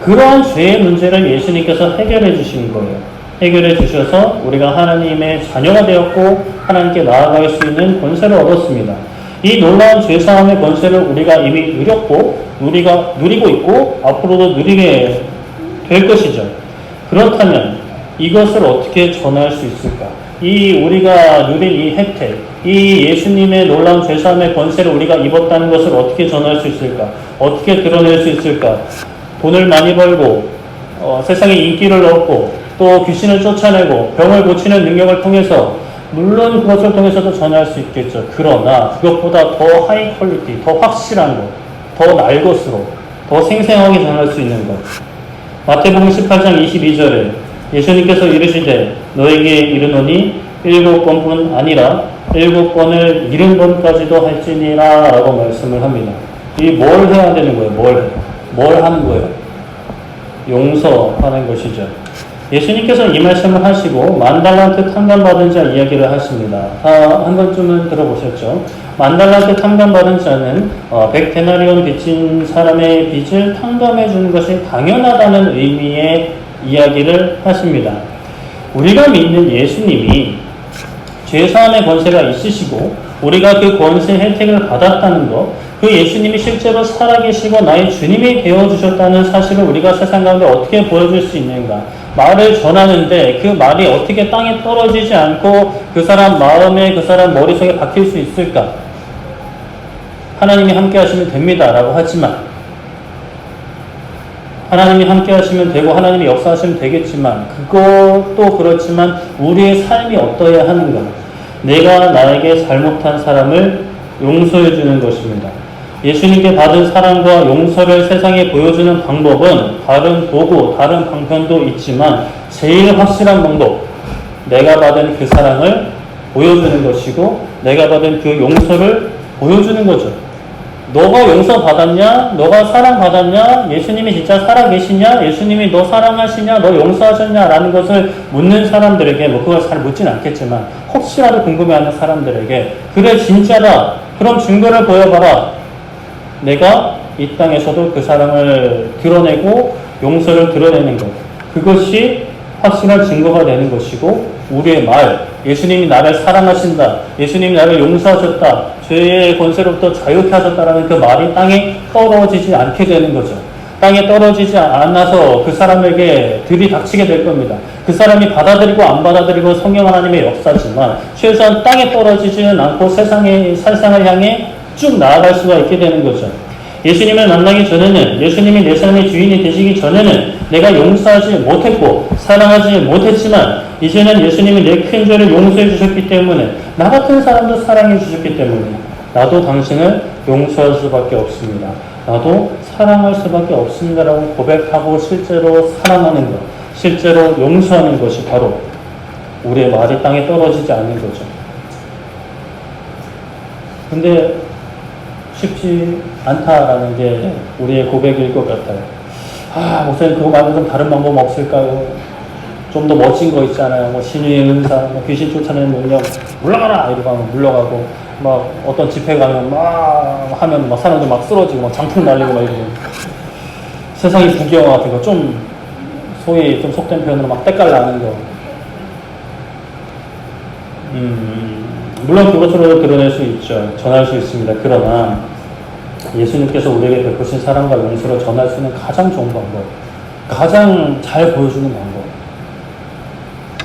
그러한 죄의 문제를 예수님께서 해결해 주신 거예요. 해결해 주셔서 우리가 하나님의 자녀가 되었고 하나님께 나아갈 수 있는 권세를 얻었습니다. 이 놀라운 죄사함의 권세를 우리가 이미 누리고 있고 앞으로도 누리게 될 것이죠. 그렇다면 이것을 어떻게 전할 수 있을까? 우리가 누린 이 혜택, 이 예수님의 놀라운 죄사함의 권세를 우리가 입었다는 것을 어떻게 전할 수 있을까? 어떻게 드러낼 수 있을까? 돈을 많이 벌고 세상에 인기를 얻고 또 귀신을 쫓아내고 병을 고치는 능력을 통해서 물론 그것을 통해서도 전할 수 있겠죠. 그러나 그것보다 더 하이 퀄리티, 더 확실한 것, 더 날 것으로, 더 생생하게 전할 수 있는 것. 마태복음 18장 22절에 예수님께서 이르시되 너에게 이르노니 7번뿐 아니라 7번을 70번까지도 할지니라 라고 말씀을 합니다. 이 뭘 해야 되는 거예요? 뭘 하는 거예요? 용서하는 것이죠. 예수님께서 이 말씀을 하시고 10,000달란트 탕감받은 자 이야기를 하십니다. 한 번쯤은 들어보셨죠? 10,000달란트 탕감받은 자는 100데나리온 빚진 사람의 빚을 탕감해 주는 것이 당연하다는 의미의 이야기를 하십니다. 우리가 믿는 예수님이 죄사함의 권세가 있으시고 우리가 그 권세 혜택을 받았다는 것, 그 예수님이 실제로 살아계시고 나의 주님이 되어주셨다는 사실을 우리가 세상 가운데 어떻게 보여줄 수 있는가? 말을 전하는데 그 말이 어떻게 땅에 떨어지지 않고 그 사람 마음에, 그 사람 머릿속에 박힐 수 있을까? 하나님이 함께 하시면 됩니다 라고 하지만 하나님이 함께 하시면 되고 하나님이 역사하시면 되겠지만 그것도 그렇지만 우리의 삶이 어떠해야 하는가? 내가 나에게 잘못한 사람을 용서해 주는 것입니다. 예수님께 받은 사랑과 용서를 세상에 보여주는 방법은 다른 도구, 다른 방편도 있지만 제일 확실한 방법, 내가 받은 그 사랑을 보여주는 것이고 내가 받은 그 용서를 보여주는 거죠. 너가 용서받았냐? 너가 사랑받았냐? 예수님이 진짜 살아계시냐? 예수님이 너 사랑하시냐? 너 용서하셨냐? 라는 것을 묻는 사람들에게, 뭐 그걸 잘 묻진 않겠지만 혹시라도 궁금해하는 사람들에게 그래 진짜다. 그럼 증거를 보여봐라. 내가 이 땅에서도 그 사랑을 드러내고 용서를 드러내는 것. 그것이 확실한 증거가 되는 것이고 우리의 말, 예수님이 나를 사랑하신다. 예수님이 나를 용서하셨다. 죄의 권세로부터 자유케 하셨다라는 그 말이 땅에 떨어지지 않게 되는 거죠. 땅에 떨어지지 않아서 그 사람에게 들이닥치게 될 겁니다. 그 사람이 받아들이고 안 받아들이고 성령 하나님의 역사지만 최소한 땅에 떨어지지는 않고 세상을 향해 쭉 나아갈 수가 있게 되는 거죠. 예수님을 만나기 전에는, 예수님이 내 삶의 주인이 되시기 전에는 내가 용서하지 못했고 사랑하지 못했지만 이제는 예수님이 내 큰 죄를 용서해 주셨기 때문에 나 같은 사람도 사랑해 주셨기 때문에 나도 당신을 용서할 수밖에 없습니다. 나도 사랑할 수밖에 없습니다라고 고백하고 실제로 사랑하는 것, 실제로 용서하는 것이 바로 우리의 말이 땅에 떨어지지 않는 거죠. 근데 쉽지 않다라는 게 우리의 고백일 것 같아요. 목사님 그거 말고 좀 다른 방법 없을까요? 좀 더 멋진 거 있잖아요. 뭐 신유의 은사, 뭐 귀신 쫓아내는 능력, 물러가라! 이러고 하면 물러가고, 막 어떤 집회 가면 막 하면 막 사람들 막 쓰러지고 막 장풍 날리고 막 이러고. 세상이 부귀영화 같은 거, 좀 소위 좀 속된 표현으로 막 때깔 나는 거. 물론 그것으로 드러낼 수 있죠. 전할 수 있습니다. 그러나 예수님께서 우리에게 베푸신 사랑과 용서를 전할 수 있는 가장 좋은 방법, 가장 잘 보여주는 방법,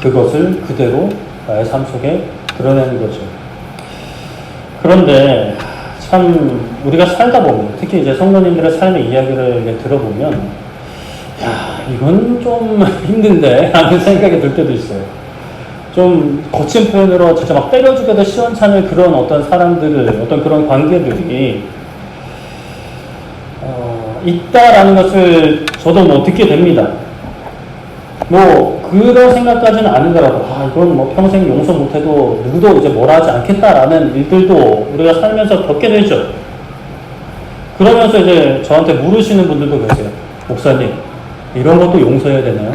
그것을 그대로 나의 삶 속에 드러내는 거죠. 그런데 참 우리가 살다 보면, 특히 이제 성도님들의 삶의 이야기를 들어보면 이건 좀 힘든데 라는 생각이 들 때도 있어요. 좀 거친 표현으로 진짜 막 때려주게도 시원찮을 그런 어떤 사람들을, 어떤 그런 관계들이 있다라는 것을 저도 뭐 듣게 됩니다. 뭐 그런 생각까지는 아니더라도 이건 뭐 평생 용서 못해도 누구도 이제 뭐라 하지 않겠다라는 일들도 우리가 살면서 겪게 되죠. 그러면서 이제 저한테 물으시는 분들도 계세요. 목사님, 이런 것도 용서해야 되나요?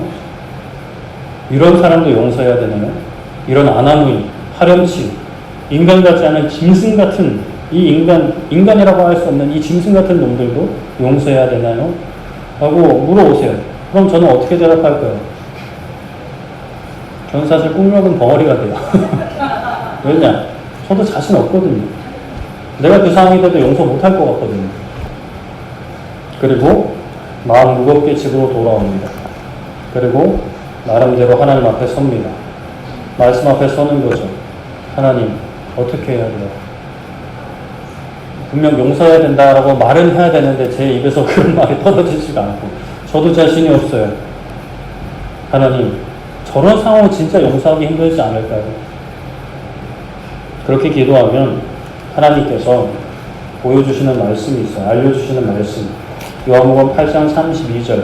이런 사람도 용서해야 되나요? 이런 아나무인, 파렴치, 인간 같지 않은 짐승 같은 이 인간이라고 할 수 없는 이 짐승 같은 놈들도 용서해야 되나요? 라고 물어오세요. 그럼 저는 어떻게 대답할까요? 저는 사실 꾹먹은 벙어리가 돼요. 왜냐? 저도 자신 없거든요. 내가 그 상황이 돼도 용서 못할 것 같거든요. 그리고 마음 무겁게 집으로 돌아옵니다. 그리고 나름대로 하나님 앞에 섭니다. 말씀 앞에 서는 거죠. 하나님, 어떻게 해야 돼요? 분명 용서해야 된다라고 말은 해야 되는데 제 입에서 그런 말이 떨어지지가 않고 저도 자신이 없어요. 하나님, 저런 상황은 진짜 용서하기 힘들지 않을까요? 그렇게 기도하면 하나님께서 보여주시는 말씀이 있어요. 알려주시는 말씀. 요한복음 8장 32절.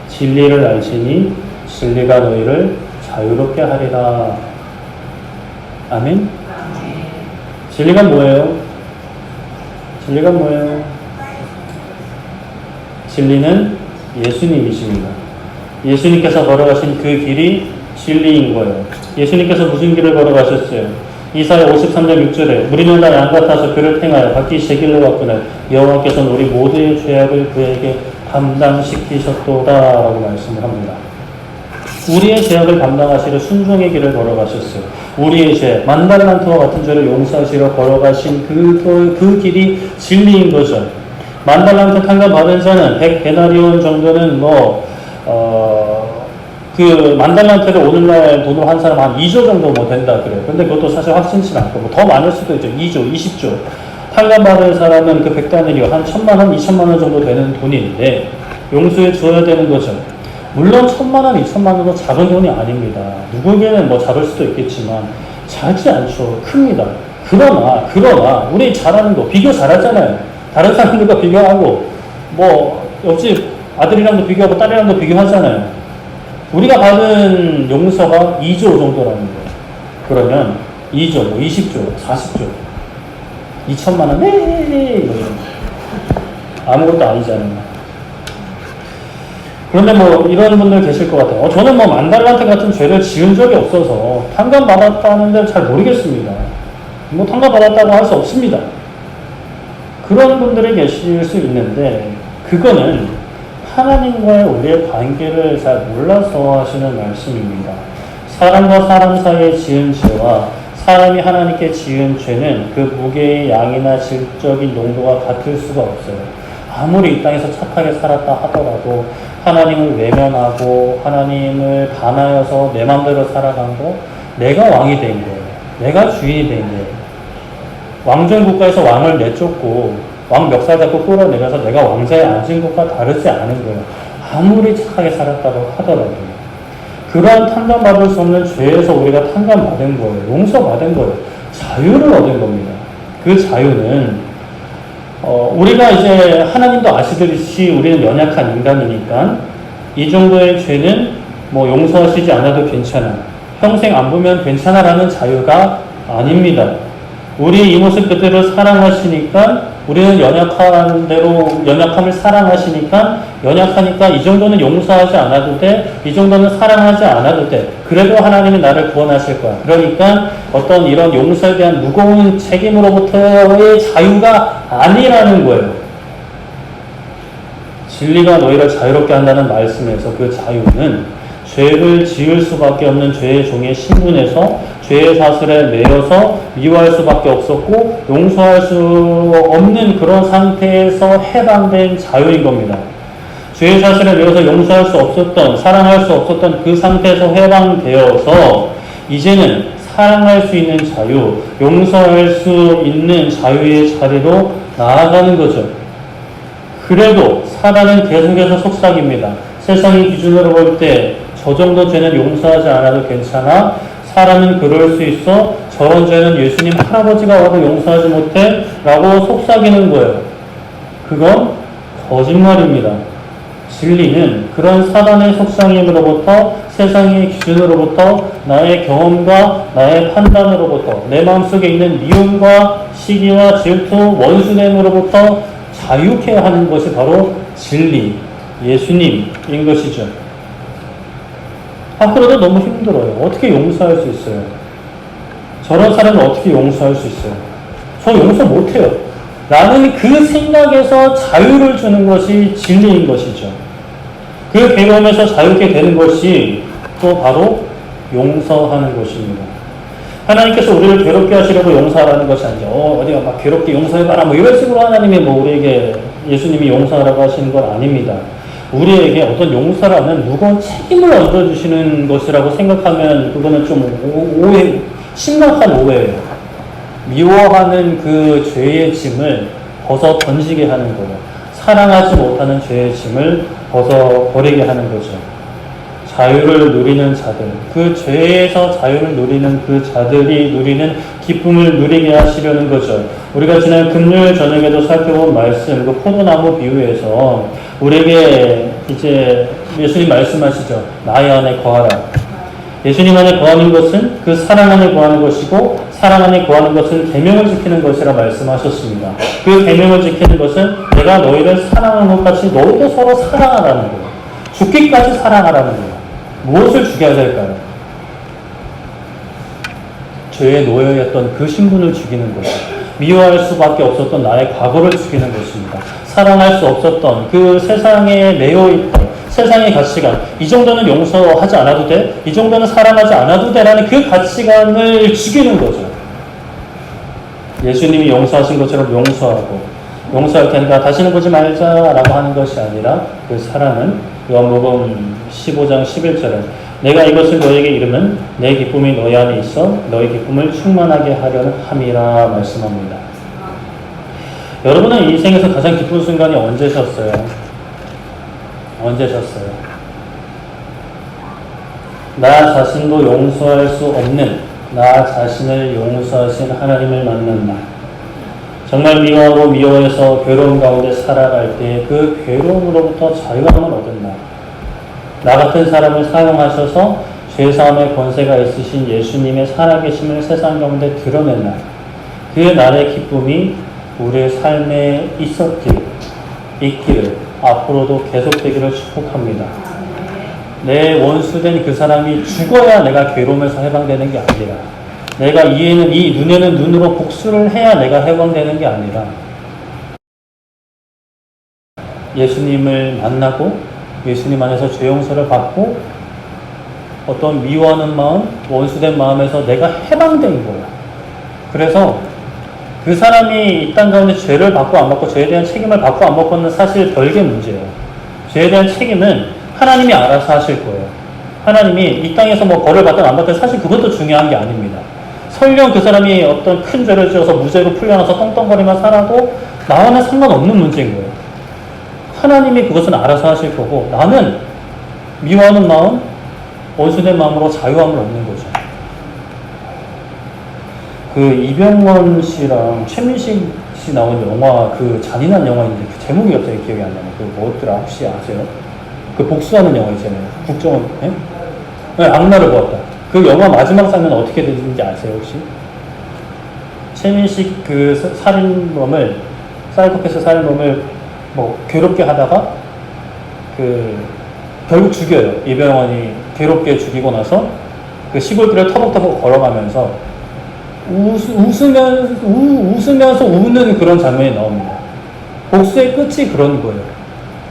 진리를 알지니 진리가 너희를 자유롭게 하리라. 아멘? 진리가 뭐예요? 진리가 뭐예요? 진리는 예수님이십니다. 예수님께서 걸어가신 그 길이 진리인 거예요. 예수님께서 무슨 길을 걸어가셨어요? 이사야 53장 6절에 우리는 다 양 같아서 그를 행하여 각기 제 길로 갔구나. 여호와께서는 우리 모두의 죄악을 그에게 담당시키셨도다 라고 말씀을 합니다. 우리의 죄악을 담당하시려 순종의 길을 걸어가셨어요. 우리의 죄, 만달란트와 같은 죄를 용서하시려 걸어가신 그 길이 진리인 거죠. 만달란트 탕감 받은 자는 100데나리온 정도는 그 만달란트를 오늘날 돈으로 한 사람 한 2조 정도 뭐 된다 그래요. 근데 그것도 사실 확신치 않고 뭐 더 많을 수도 있죠. 2조, 20조. 탕감 받은 사람은 그 100데나리온 한 1000만 원, 2000만 원 정도 되는 돈인데 용서해 줘야 되는 거죠. 물론 1,000만 원, 2,000만 원도 작은 돈이 아닙니다. 누구에게는 뭐 작을 수도 있겠지만 작지 않죠. 큽니다. 그러나 우리 잘하는 거 비교 잘하잖아요. 다른 사람들과 비교하고 뭐 옆집 아들이랑도 비교하고 딸이랑도 비교하잖아요. 우리가 받은 용서가 2조 정도라는 거예요. 그러면 2조, 20조, 40조, 2,000만 원, 네, 뭐 이런 거. 아무것도 아니잖아요. 그런데 뭐 이런 분들 계실 것 같아요. 저는 뭐 10,000달란트 같은 죄를 지은 적이 없어서 탕감받았다는데 잘 모르겠습니다. 뭐 탕감받았다고 할 수 없습니다. 그런 분들이 계실 수 있는데 그거는 하나님과의 우리의 관계를 잘 몰라서 하시는 말씀입니다. 사람과 사람 사이에 지은 죄와 사람이 하나님께 지은 죄는 그 무게의 양이나 질적인 농도가 같을 수가 없어요. 아무리 이 땅에서 착하게 살았다 하더라도 하나님을 외면하고 하나님을 반하여서 내 맘대로 살아간 거, 내가 왕이 된 거예요. 내가 주인이 된 거예요. 왕정 국가에서 왕을 내쫓고 왕 멱살 잡고 끌어내려서 내가 왕자에 앉은 것과 다르지 않은 거예요. 아무리 착하게 살았다고 하더라도 그러한 탕감받을 수 없는 죄에서 우리가 탕감받은 거예요. 용서받은 거예요. 자유를 얻은 겁니다. 그 자유는 우리가 이제 하나님도 아시듯이 우리는 연약한 인간이니까 이 정도의 죄는 뭐 용서하시지 않아도 괜찮아. 평생 안 보면 괜찮아라는 자유가 아닙니다. 우리 이 모습 그대로 사랑하시니까 우리는 연약한 대로 연약함을 사랑하시니까 연약하니까 이 정도는 용서하지 않아도 돼. 이 정도는 사랑하지 않아도 돼. 그래도 하나님이 나를 구원하실 거야. 그러니까 어떤 이런 용서에 대한 무거운 책임으로부터의 자유가 아니라는 거예요. 진리가 너희를 자유롭게 한다는 말씀에서 그 자유는 죄를 지을 수밖에 없는 죄의 종의 신분에서 죄의 사슬에 매여서 미워할 수밖에 없었고 용서할 수 없는 그런 상태에서 해방된 자유인 겁니다. 죄의 사슬에 매여서 용서할 수 없었던, 사랑할 수 없었던 그 상태에서 해방되어서 이제는 사랑할 수 있는 자유, 용서할 수 있는 자유의 자리로 나아가는 거죠. 그래도 사단은 계속해서 속삭입니다. 세상의 기준으로 볼 때 저 정도 죄는 용서하지 않아도 괜찮아. 사람은 그럴 수 있어. 저런 죄는 예수님 할아버지가 와도 용서하지 못해. 라고 속삭이는 거예요. 그건 거짓말입니다. 진리는 그런 사단의 속삭임으로부터 세상의 기준으로부터 나의 경험과 나의 판단으로부터 내 마음속에 있는 미움과 시기와 질투, 원수됨으로부터 자유케 하는 것이 바로 진리, 예수님인 것이죠. 그래도 너무 힘들어요. 어떻게 용서할 수 있어요? 저런 사람은 어떻게 용서할 수 있어요? 저 용서 못해요. 라는 그 생각에서 자유를 주는 것이 진리인 것이죠. 그 괴로움에서 자유케 되는 것이 또 바로 용서하는 것입니다. 하나님께서 우리를 괴롭게 하시려고 용서하라는 것이 아니죠. 어디가 막 괴롭게 용서해봐라 뭐 이런 식으로 하나님이 뭐 우리에게 예수님이 용서하라고 하시는 건 아닙니다. 우리에게 어떤 용서라는 무거운 책임을 얹어주시는 것이라고 생각하면 그거는 좀 심각한 오해예요. 미워하는 그 죄의 짐을 벗어 던지게 하는 거예요. 사랑하지 못하는 죄의 짐을 벗어 버리게 하는 거죠. 자유를 누리는 자들, 그 죄에서 자유를 누리는 그 자들이 누리는 기쁨을 누리게 하시려는 거죠. 우리가 지난 금요일 저녁에도 살펴본 말씀, 그 포도나무 비유에서 우리에게 이제 예수님 말씀하시죠. 나의 안에 거하라. 예수님 안에 거하는 것은 그 사랑 안에 거하는 것이고 사랑 안에 거하는 것은 계명을 지키는 것이라 말씀하셨습니다. 그 계명을 지키는 것은 내가 너희를 사랑하는 것 같이 너희도 서로 사랑하라는 거예요. 죽기까지 사랑하라는 거예요. 무엇을 죽여야 될까요? 죄에 놓여있던 그 신분을 죽이는 거죠. 미워할 수밖에 없었던 나의 과거를 죽이는 것입니다. 사랑할 수 없었던 그 세상에 매여있던 세상의 가치관, 이 정도는 용서하지 않아도 돼? 이 정도는 사랑하지 않아도 돼? 라는 그 가치관을 죽이는 거죠. 예수님이 용서하신 것처럼 용서하고 용서할 테니까 다시는 보지 말자라고 하는 것이 아니라 그 사랑은 요한복음 15장 11절에 내가 이것을 너에게 이르면 내 기쁨이 너희 안에 있어 너희 기쁨을 충만하게 하려는 함이라 말씀합니다. 여러분은 이 인생에서 가장 기쁜 순간이 언제셨어요? 건재셨어요. 나 자신도 용서할 수 없는 나 자신을 용서하신 하나님을 만난 날, 정말 미워하고 미워해서 괴로움 가운데 살아갈 때 그 괴로움으로부터 자유함을 얻은 날, 나 같은 사람을 사용하셔서 죄사함의 권세가 있으신 예수님의 살아계심을 세상 가운데 드러낸 날, 그 날의 기쁨이 우리의 삶에 있기를 앞으로도 계속되기를 축복합니다. 내 원수된 그 사람이 죽어야 내가 괴로움에서 해방되는 게 아니라, 내가 이에는 이, 눈에는 눈으로 복수를 해야 내가 해방되는 게 아니라, 예수님을 만나고 예수님 안에서 죄 용서를 받고 어떤 미워하는 마음, 원수된 마음에서 내가 해방된 거야. 그래서 그 사람이 이 땅 가운데 죄를 받고 안 받고 죄에 대한 책임을 받고 안 받고는 사실 별개 문제예요. 죄에 대한 책임은 하나님이 알아서 하실 거예요. 하나님이 이 땅에서 뭐 벌을 받든 안 받든 사실 그것도 중요한 게 아닙니다. 설령 그 사람이 어떤 큰 죄를 지어서 무죄로 풀려나서 떵떵거리며 살아도 나와는 상관없는 문제인 거예요. 하나님이 그것은 알아서 하실 거고, 나는 미워하는 마음, 원수된 마음으로 자유함을 얻는 거죠. 그 이병헌 씨랑 최민식 씨 나온 영화, 그 잔인한 영화인데 그 제목이 갑자기 기억이 안 나네. 그 뭐였더라? 혹시 아세요? 그 복수하는 영화 있잖아요. 국정원, 예? 네, 악마를 보았다. 그 영화 마지막 장면 어떻게 되는지 아세요, 혹시? 최민식 그 살인범을, 사이코패스 살인범을 뭐 괴롭게 하다가 결국 죽여요. 이병헌이 괴롭게 죽이고 나서 그 시골길을 터벅터벅 걸어가면서 웃으면서 우는 그런 장면이 나옵니다. 복수의 끝이 그런 거예요.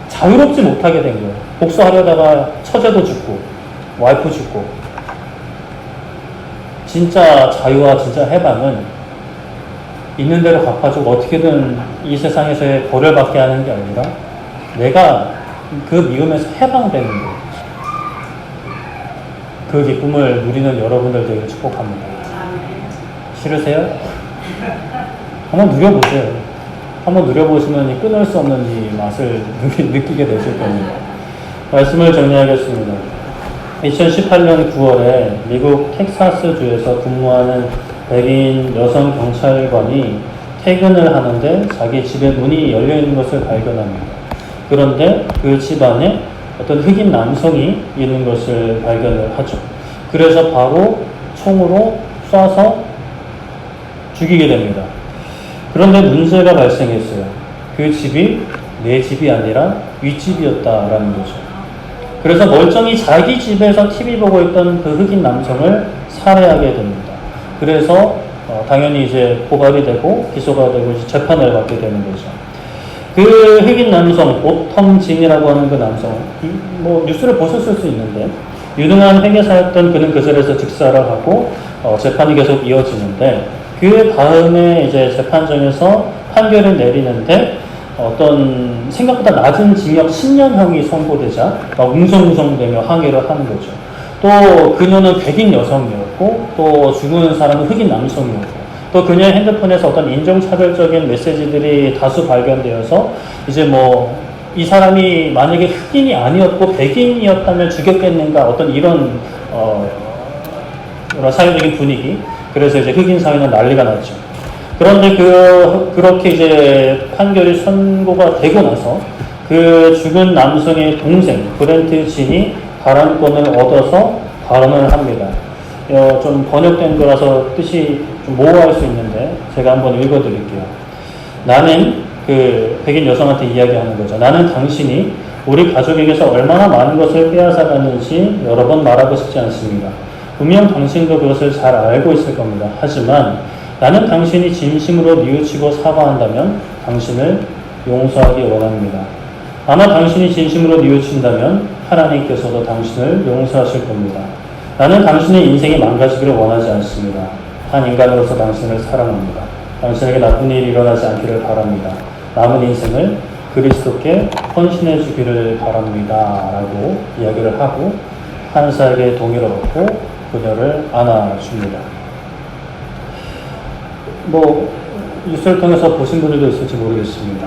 자유롭지 못하게 된 거예요. 복수하려다가 처제도 죽고 와이프 죽고. 진짜 자유와 진짜 해방은 있는 대로 갚아주고 어떻게든 이 세상에서의 벌을 받게 하는 게 아니라 내가 그 미움에서 해방되는 거예요. 그 기쁨을 누리는 여러분들 되게 축복합니다. 싫으세요? 한번 누려보세요. 한번 누려보시면 끊을 수 없는 이 맛을 느끼게 되실 겁니다. 말씀을 정리하겠습니다. 2018년 9월에 미국 텍사스주에서 근무하는 백인 여성 경찰관이 퇴근을 하는데 자기 집에 문이 열려있는 것을 발견합니다. 그런데 그 집안에 어떤 흑인 남성이 있는 것을 발견을 하죠. 그래서 바로 총으로 쏴서 죽이게 됩니다. 그런데 문제가 발생했어요. 그 집이 내 집이 아니라 윗집이었다라는 거죠. 그래서 멀쩡히 자기 집에서 TV 보고 있던 그 흑인 남성을 살해하게 됩니다. 그래서 당연히 이제 고발이 되고 기소가 되고 이제 재판을 받게 되는 거죠. 그 흑인 남성, 보텀 진이라고 하는 그 남성, 뭐 뉴스를 보셨을 수 있는데 유능한 회계사였던 그는 그 자리에서 즉사를 하고 재판이 계속 이어지는데, 그 다음에 이제 재판정에서 판결을 내리는데 어떤 생각보다 낮은 징역 10년형이 선고되자 웅성웅성대며 항의를 하는 거죠. 또 그녀는 백인 여성이었고 또 죽은 사람은 흑인 남성이었고 또 그녀의 핸드폰에서 어떤 인종차별적인 메시지들이 다수 발견되어서 이제 뭐 이 사람이 만약에 흑인이 아니었고 백인이었다면 죽였겠는가, 어떤 이런 여러 사회적인 분위기. 그래서 이제 흑인 사회는 난리가 났죠. 그런데 그렇게 이제 판결이 선고가 되고 나서 그 죽은 남성의 동생 브렌트 진이 발언권을 얻어서 발언을 합니다. 좀 번역된 거라서 뜻이 좀 모호할 수 있는데 제가 한번 읽어드릴게요. 나는 그 백인 여성한테 이야기하는 거죠. 나는 당신이 우리 가족에게서 얼마나 많은 것을 빼앗아갔는지 여러 번 말하고 싶지 않습니다. 분명 당신도 그것을 잘 알고 있을 겁니다. 하지만 나는 당신이 진심으로 뉘우치고 사과한다면 당신을 용서하기 원합니다. 아마 당신이 진심으로 뉘우친다면 하나님께서도 당신을 용서하실 겁니다. 나는 당신의 인생이 망가지기를 원하지 않습니다. 한 인간으로서 당신을 사랑합니다. 당신에게 나쁜 일이 일어나지 않기를 바랍니다. 남은 인생을 그리스도께 헌신해 주기를 바랍니다. 라고 이야기를 하고 판사에게 동의를 얻고 그녀를 안아줍니다. 뭐 뉴스를 통해서 보신 분들도 있을지 모르겠습니다.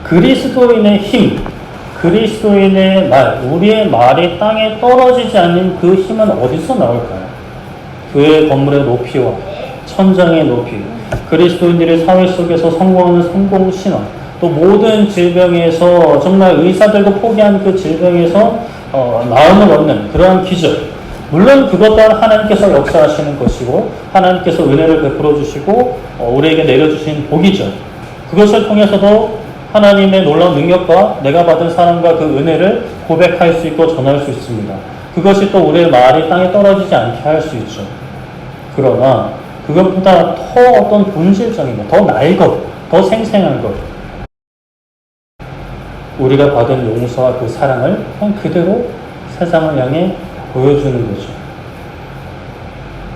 그리스도인의 힘, 그리스도인의 말, 우리의 말이 땅에 떨어지지 않는 그 힘은 어디서 나올까요? 교회 건물의 높이와 천장의 높이, 그리스도인들의 사회 속에서 성공하는 성공신화, 또 모든 질병에서 정말 의사들도 포기한 그 질병에서 나음을 얻는 그러한 기적. 물론 그것 또한 하나님께서 역사하시는 것이고 하나님께서 은혜를 베풀어 주시고 우리에게 내려주신 복이죠. 그것을 통해서도 하나님의 놀라운 능력과 내가 받은 사랑과 그 은혜를 고백할 수 있고 전할 수 있습니다. 그것이 또 우리의 말이 땅에 떨어지지 않게 할 수 있죠. 그러나 그것보다 더 어떤 본질적인 것, 더 나의 것, 더 생생한 것, 우리가 받은 용서와 그 사랑을 그냥 그대로 세상을 향해 보여주는 거죠.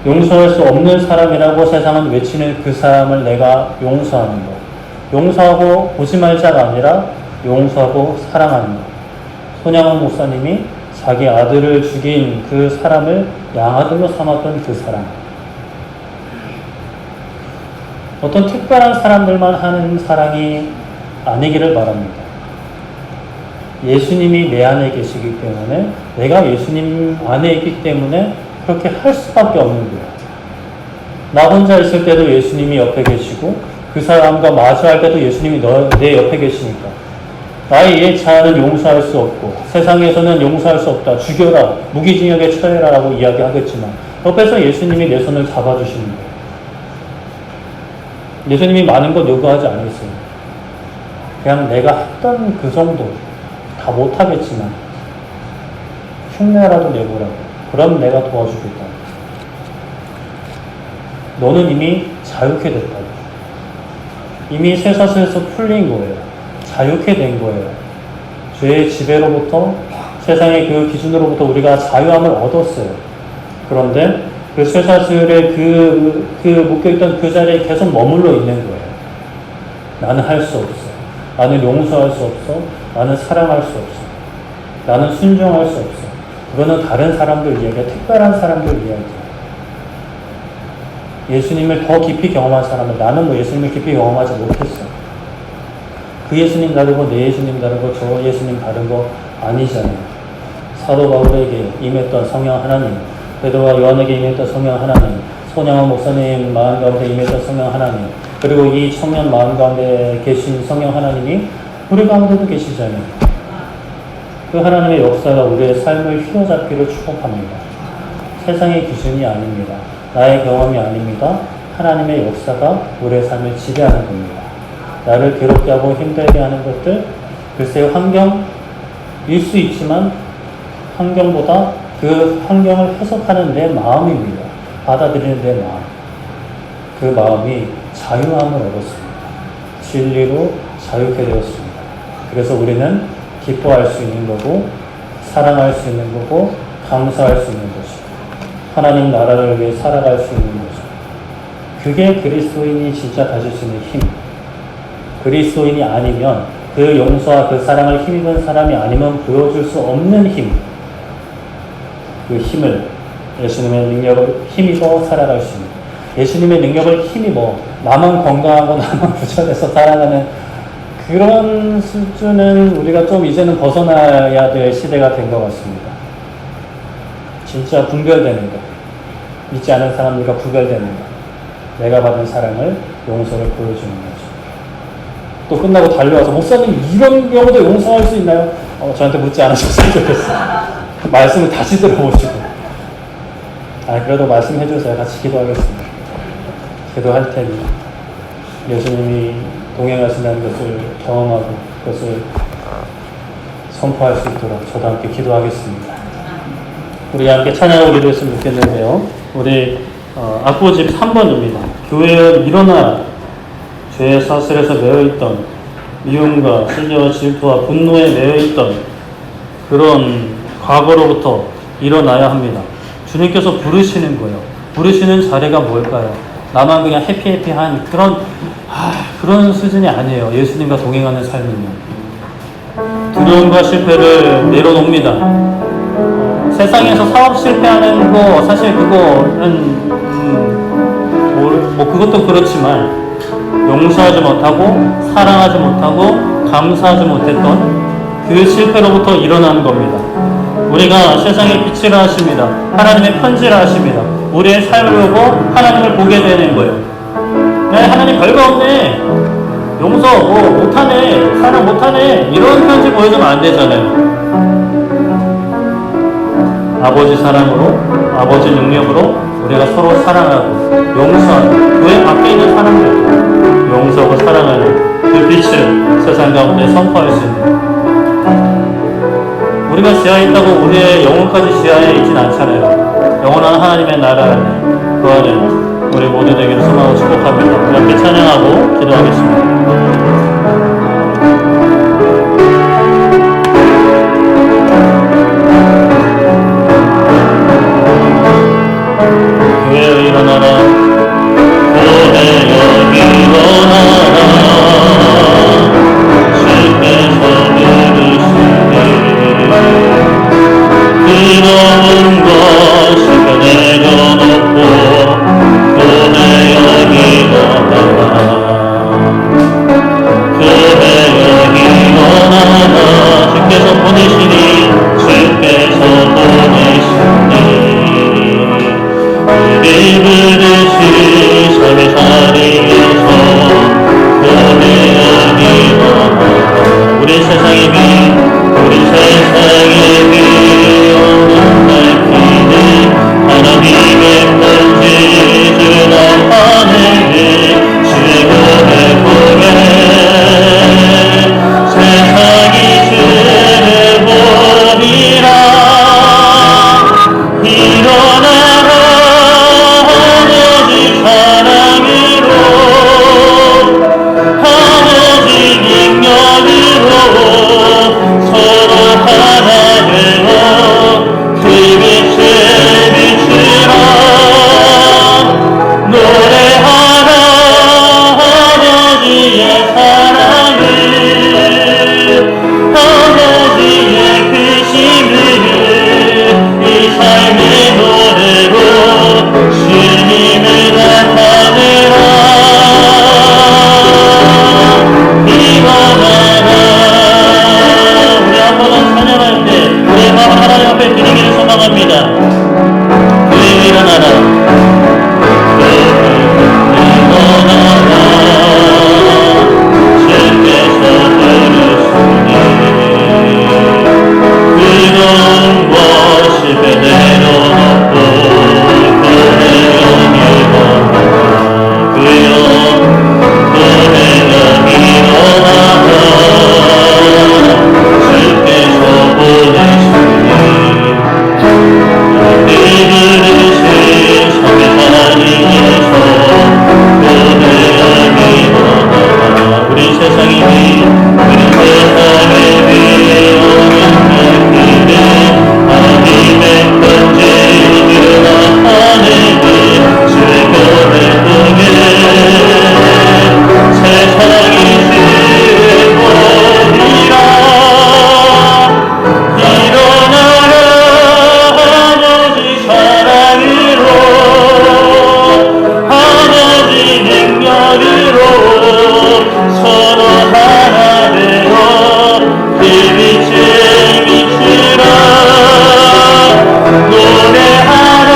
용서할 수 없는 사람이라고 세상은 외치는 그 사람을 내가 용서하는 것. 용서하고 보지 말자가 아니라 용서하고 사랑하는 것. 손양원 목사님이 자기 아들을 죽인 그 사람을 양아들로 삼았던 그 사람. 어떤 특별한 사람들만 하는 사랑이 아니기를 바랍니다. 예수님이 내 안에 계시기 때문에, 내가 예수님 안에 있기 때문에 그렇게 할 수밖에 없는 거예요. 나 혼자 있을 때도 예수님이 옆에 계시고 그 사람과 마주할 때도 예수님이 내 옆에 계시니까 나의 옛 자아는 용서할 수 없고 세상에서는 용서할 수 없다, 죽여라, 무기징역에 처해라 라고 이야기하겠지만 옆에서 예수님이 내 손을 잡아주시는 거예요. 예수님이 많은 것 요구하지 않으세요. 그냥 내가 했던 그 정도, 다 못하겠지만 흉내라도 내보라고. 그럼 내가 도와주겠다. 너는 이미 자유케 됐다고. 이미 쇠사슬에서 풀린 거예요. 자유케 된 거예요. 죄의 지배로부터, 세상의 그 기준으로부터 우리가 자유함을 얻었어요. 그런데 그 쇠사슬에 묶여있던 그 자리에 계속 머물러 있는 거예요. 나는 할 수 없어. 나는 용서할 수 없어. 나는 사랑할 수 없어. 나는 순종할 수 없어. 그거는 다른 사람들 이야기야. 특별한 사람들 이야기야. 예수님을 더 깊이 경험한 사람은, 나는 뭐 예수님을 깊이 경험하지 못했어. 그 예수님 다르고 내 예수님 다르고 저 예수님 다른 거 아니잖아요. 사도 바울에게 임했던 성령 하나님, 베드로와 요한에게 임했던 성령 하나님, 손양원 목사님 마음 가운데 임했던 성령 하나님, 그리고 이 청년 마음 가운데 계신 성령 하나님이 우리 가운데도 계시잖아요. 그 하나님의 역사가 우리의 삶을 휘어잡기를 축복합니다. 세상의 기준이 아닙니다. 나의 경험이 아닙니다. 하나님의 역사가 우리의 삶을 지배하는 겁니다. 나를 괴롭게 하고 힘들게 하는 것들, 글쎄요, 환경일 수 있지만 환경보다 그 환경을 해석하는 내 마음입니다. 받아들이는 내 마음. 그 마음이 자유함을 얻었습니다. 진리로 자유케 되었습니다. 그래서 우리는 기뻐할 수 있는 거고, 사랑할 수 있는 거고, 감사할 수 있는 것이고, 하나님 나라를 위해 살아갈 수 있는 거죠. 그게 그리스도인이 진짜 가질 수 있는 힘. 그리스도인이 아니면, 그 용서와 그 사랑을 힘입은 사람이 아니면 보여줄 수 없는 힘. 그 힘을, 예수님의 능력을 힘입어 살아갈 수 있는, 예수님의 능력을 힘입어 나만 건강하고 나만 부전해서 살아가는 그런 수준은 우리가 좀 이제는 벗어나야 될 시대가 된 것 같습니다. 진짜 분별되는 것, 믿지 않은 사람들과 구별되는 것, 내가 받은 사랑을, 용서를 보여주는 거죠. 또 끝나고 달려와서 목사님 이런 경우도 용서할 수 있나요? 저한테 묻지 않으셨으면 좋겠어요. 말씀을 다시 들어보시고, 그래도 말씀해 주세요. 같이 기도하겠습니다. 기도할 테니 예수님이 동행하신다는 것을 경험하고 그것을 선포할 수 있도록 저도 함께 기도하겠습니다. 우리 함께 찬양하고 기도했으면 좋겠는데요. 우리 악보집 3번입니다. 교회에 일어나 죄의 사슬에서 매어있던 미움과 시기와 질투와 분노에 매어있던 그런 과거로부터 일어나야 합니다. 주님께서 부르시는 거예요. 부르시는 자리가 뭘까요? 나만 그냥 해피해피한 그런 수준이 아니에요. 예수님과 동행하는 삶은요. 두려움과 실패를 내려놓습니다. 세상에서 사업 실패하는 거, 사실 그거는 그것도 그렇지만 용서하지 못하고 사랑하지 못하고 감사하지 못했던 그 실패로부터 일어나는 겁니다. 우리가 세상의 빛이라 하십니다. 하나님의 편지라 하십니다. 우리의 삶을 보고 하나님을 보게 되는 거예요. 네, 하나님 별거 없네, 용서 못하네, 사랑 못하네, 이런 편지 보여주면 안 되잖아요. 아버지 사랑으로, 아버지 능력으로 우리가 서로 사랑하고 용서하고 그 밖에 있는 사람들 용서하고 사랑하는 그 빛을 세상 가운데 선포할 수 있는, 우리가 지하에 있다고 우리의 영혼까지 지하에 있진 않잖아요. 영원한 하나님의 나라 안에 거하는 우리 모두 되기를 소망하고 축복합니다. 함께 찬양하고 기도하겠습니다. 교회여 일어나라, 교회여 일어나라, 주께서 부르시니 뜨거운 것을 내려놓고 교회여 일어나라, 교회여 일어나라, 주께서 보내시니, 주께서 보내시니 우리 부르시 삶의 자리에서 교회여 일어나라, 우리 세상의 빛, 우리 세상의 빛 없는 밝히는 하나님의 편지 주나하늘 주의 보내 세상이 주를 보리라. 일어나라 아버지 사랑으로, 아버지 능력으로 서로 하나 되어 그 빛을 비추라. 노래하라 아버지의 사랑을, 아버지의 크심을 이 삶의 노래로 주님을 나타내라. 일어나라. 우리 한 번 찬양할 때 우리의 마음을 하나님 앞에 드리기를 소망합니다. 교회 일어나라, 일어나라, 주께서 부르시니 그런 것을 내려놓고 교회여 일어나라, 교회여 일어나라, 주께서 보내시니 우리 부르신 삶의 자리에서 교회여 일어나라, 우리 세상의 빛, 우리 세상의 빛 없는 밝히는 하나님의 편지 주나하늘 주의 교회 보게 세상이 주를 보리라. 일어나라 아버지 사랑으로, 아버지 능력으로 서로 하나 되어 그 빛을 비추라. 노래하라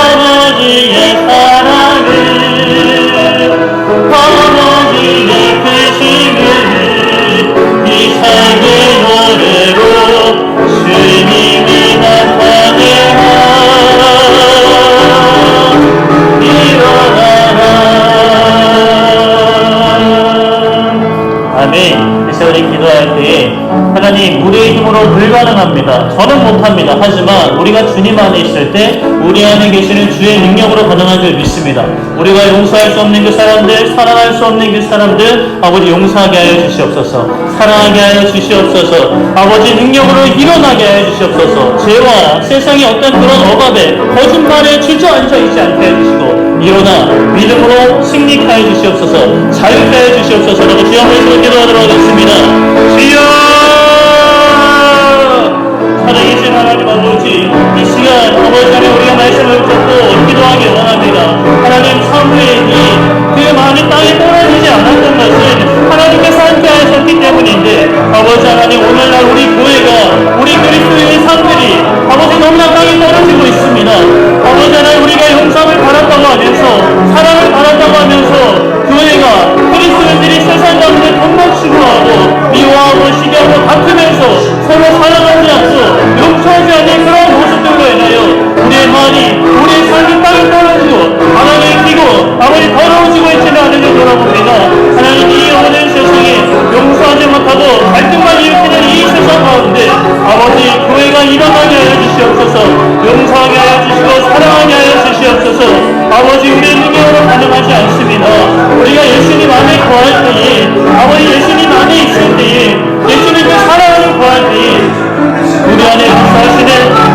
아버지의 사랑을, 아버지의 크심을 이 삶의 노래로 주님이 나타내라. 일어나라. 아멘. 이제 우리 기도할 때에 하나님, 우리의 힘으로 불가능합니다. 저는 못합니다. 하지만 우리가 주님 안에 있을 때 우리 안에 계시는 주의 능력으로 가능한 줄 믿습니다. 우리가 용서할 수 없는 그 사람들, 사랑할 수 없는 그 사람들 아버지 용서하게 하여 주시옵소서. 사랑하게 하여 주시옵소서. 아버지 능력으로 일어나게 하여 주시옵소서. 죄와 세상의 어떤 그런 억압에 거짓말에 주저앉아 있지 않게 해주시고 일어나 믿음으로 승리케 하여 주시옵소서. 자유케 하여 주시옵소서. 라고 주여 한번 기도하도록 하겠습니다. 주여! 살아계신 하나님 아버지, 이 시간 아버지 안에 우리가 말씀을 붙잡고 기도하기 원합니다. 하나님, 사무엘이 그 많은 땅에 떨어지지 않았던 것은 하나님께서 함께 하셨기 때문인데 아버지 하나님, 떨어지고 있습니다. 아버지 하나님, 우리가 영상을 받았다고 하면서 사랑을 받았다고 하면서 교회가 그리스도인들이 세상 가운데 돈만 추구하고 미워하고 시기하고 다투면서 서로 사랑하지 않고 용서하지 않는 그런 모습들로 인하여 우리의 마음이, 우리의 삶이 땅에 떨어지고 바닥에 끼고 아버지 더러워지고 있지는 않은지 돌아봅니다. 하나님, 이 오는 세상에 용서하지 못하고 갈등만 일으키는 이 세상 가운데 아버지 교회가 일어나게 하여 주시옵소서. 용서하게 하여 주시고 사랑하게 하여 주시옵소서. 아버지, 우리의 능력으로 가능하지 않습니다. 우리가 예수님 안에 거할 때에, 아버지 예수님 안에 있을 때에, 예수님의 사랑을 거할 때에 우리 안에 역사하시는,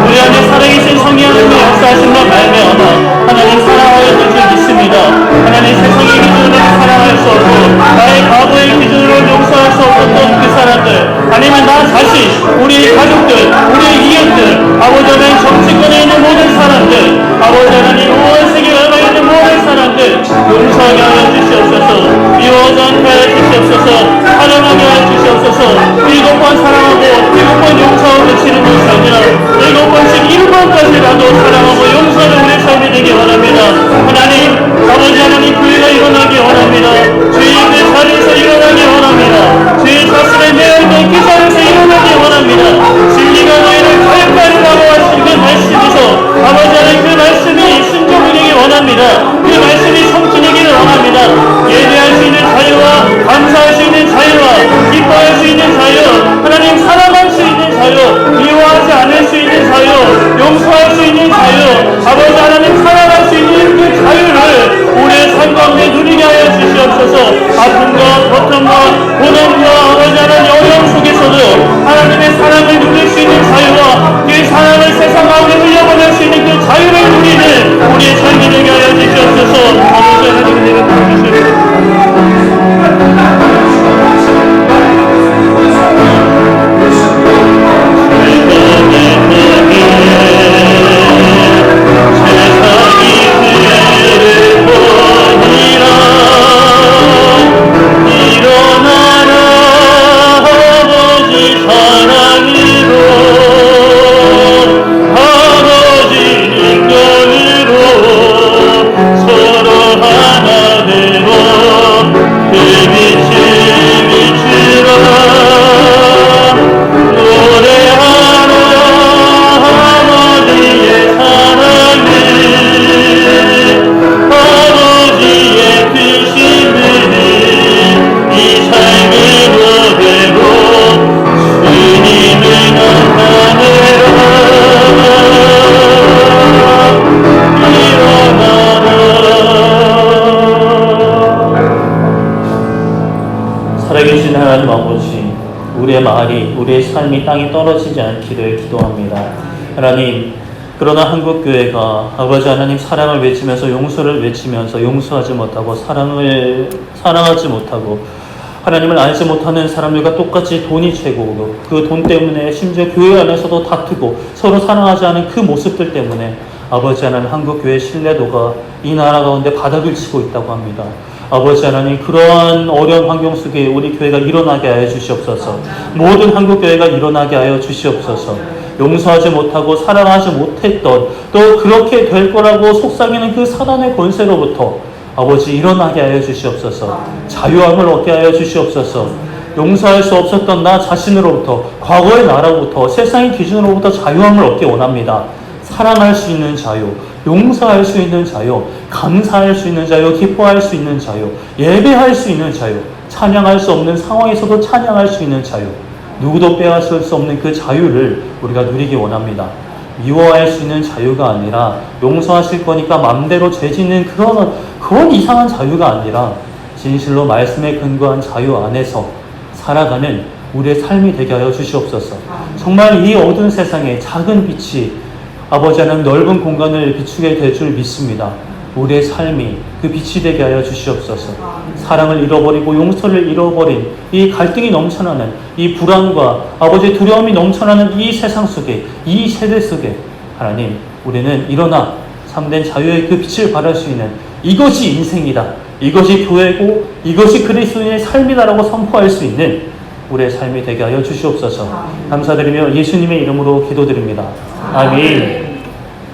우리 안에 살아계신 성령 하나님의 역사하신과 말미암아 하나님 사랑하여 줄 줄 믿습니다. 하나님, 세상의 기준으로 사랑할 수 없고 나의 과거의 기준으로 용서할 수 없었던 그 사람들, 아니면 나 자신, 우리의 가족들, 우리의 이웃들, 아버지 하나님 정치권에 있는 모든 사람들, 아버지 하나님 온 세계에 알고 있는 모든 사람들 용서하게 하여 주시옵소서. 미워하지 않게 하여 주시옵소서. 사랑하게 하여 주시옵소서. 7번 사랑하고 7번 용서하고 그치는 것이 아니라 7번씩 1번까지라도 사랑하고 용서하는 우리의 삶이 되기 원합니다. 하나님, 아버지 하나님, 교회가 일어나기 원합니다. 주의 그 자리에서 일어나기 원합니다. 주의 자신의 내어있는 그 자리에서 일어나기 원합니다. 진리가 너희를 자유하리라고 하신 그 말씀에서 아버지 하나님 그 말씀이 순종이 되기 원합니다. 그 말씀이 성취되기를 원합니다. 예배할 수 있는 자유와 감사할 수 있는 자유와 기뻐할 수 있는 자유, 하나님 사랑할 수 있는 자유, 미워하지 않을 수 있는 자유, 용서할 수 있는 자유, 아버지 하나님 사랑할 수 있는 그 자유를 우리의 삶 가운데 누리게 하여 주시옵소서. 아픔과 고통과 고난과 아버지 하나님 어려움 속에서도 하나님의 사랑을 누릴 수 있는 자유와 그 사랑을 세상 가운데 흘려보낼 수 있는 그 자유를 누리는 우리의 삶이 되게 하여 주시옵소서. 아버지 하나님 은혜를 부어주시옵소서. 살아계신 하나님 아버지, 우리의 말이, 우리의 삶이 땅에 떨어지지 않기를 기도합니다. 하나님, 그러나 한국교회가 아버지 하나님 사랑을 외치면서 용서를 외치면서 용서하지 못하고 사랑하지 못하고 하나님을 알지 못하는 사람들과 똑같이 돈이 최고고 그 돈 때문에 심지어 교회 안에서도 다투고 서로 사랑하지 않은 그 모습들 때문에 아버지 하나님 한국교회 신뢰도가 이 나라 가운데 바닥을 치고 있다고 합니다. 아버지 하나님, 그러한 어려운 환경 속에 우리 교회가 일어나게 하여 주시옵소서. 모든 한국교회가 일어나게 하여 주시옵소서. 용서하지 못하고 사랑하지 못했던, 또 그렇게 될 거라고 속삭이는 그 사단의 권세로부터 아버지 일어나게 하여 주시옵소서. 자유함을 얻게 하여 주시옵소서. 용서할 수 없었던 나 자신으로부터, 과거의 나로부터, 세상의 기준으로부터 자유함을 얻기 원합니다. 사랑할 수 있는 자유, 용서할 수 있는 자유, 감사할 수 있는 자유, 기뻐할 수 있는 자유, 예배할 수 있는 자유, 찬양할 수 없는 상황에서도 찬양할 수 있는 자유, 누구도 빼앗을 수 없는 그 자유를 우리가 누리기 원합니다. 미워할 수 있는 자유가 아니라 용서하실 거니까 마음대로 죄 짓는 그런 이상한 자유가 아니라 진실로 말씀에 근거한 자유 안에서 살아가는 우리의 삶이 되게 하여 주시옵소서. 정말 이 어두운 세상에 작은 빛이 아버지 하나님 넓은 공간을 비추게 될 줄 믿습니다. 우리의 삶이 그 빛이 되게 하여 주시옵소서. 사랑을 잃어버리고 용서를 잃어버린 이 갈등이 넘쳐나는 이 불안과 아버지의 두려움이 넘쳐나는 이 세상 속에, 이 세대 속에 하나님, 우리는 일어나 참된 자유의 그 빛을 발할 수 있는, 이것이 인생이다, 이것이 교회고 이것이 그리스도인의 삶이다라고 선포할 수 있는 우리의 삶이 되게 하여 주시옵소서. 감사드리며 예수님의 이름으로 기도드립니다. 아멘.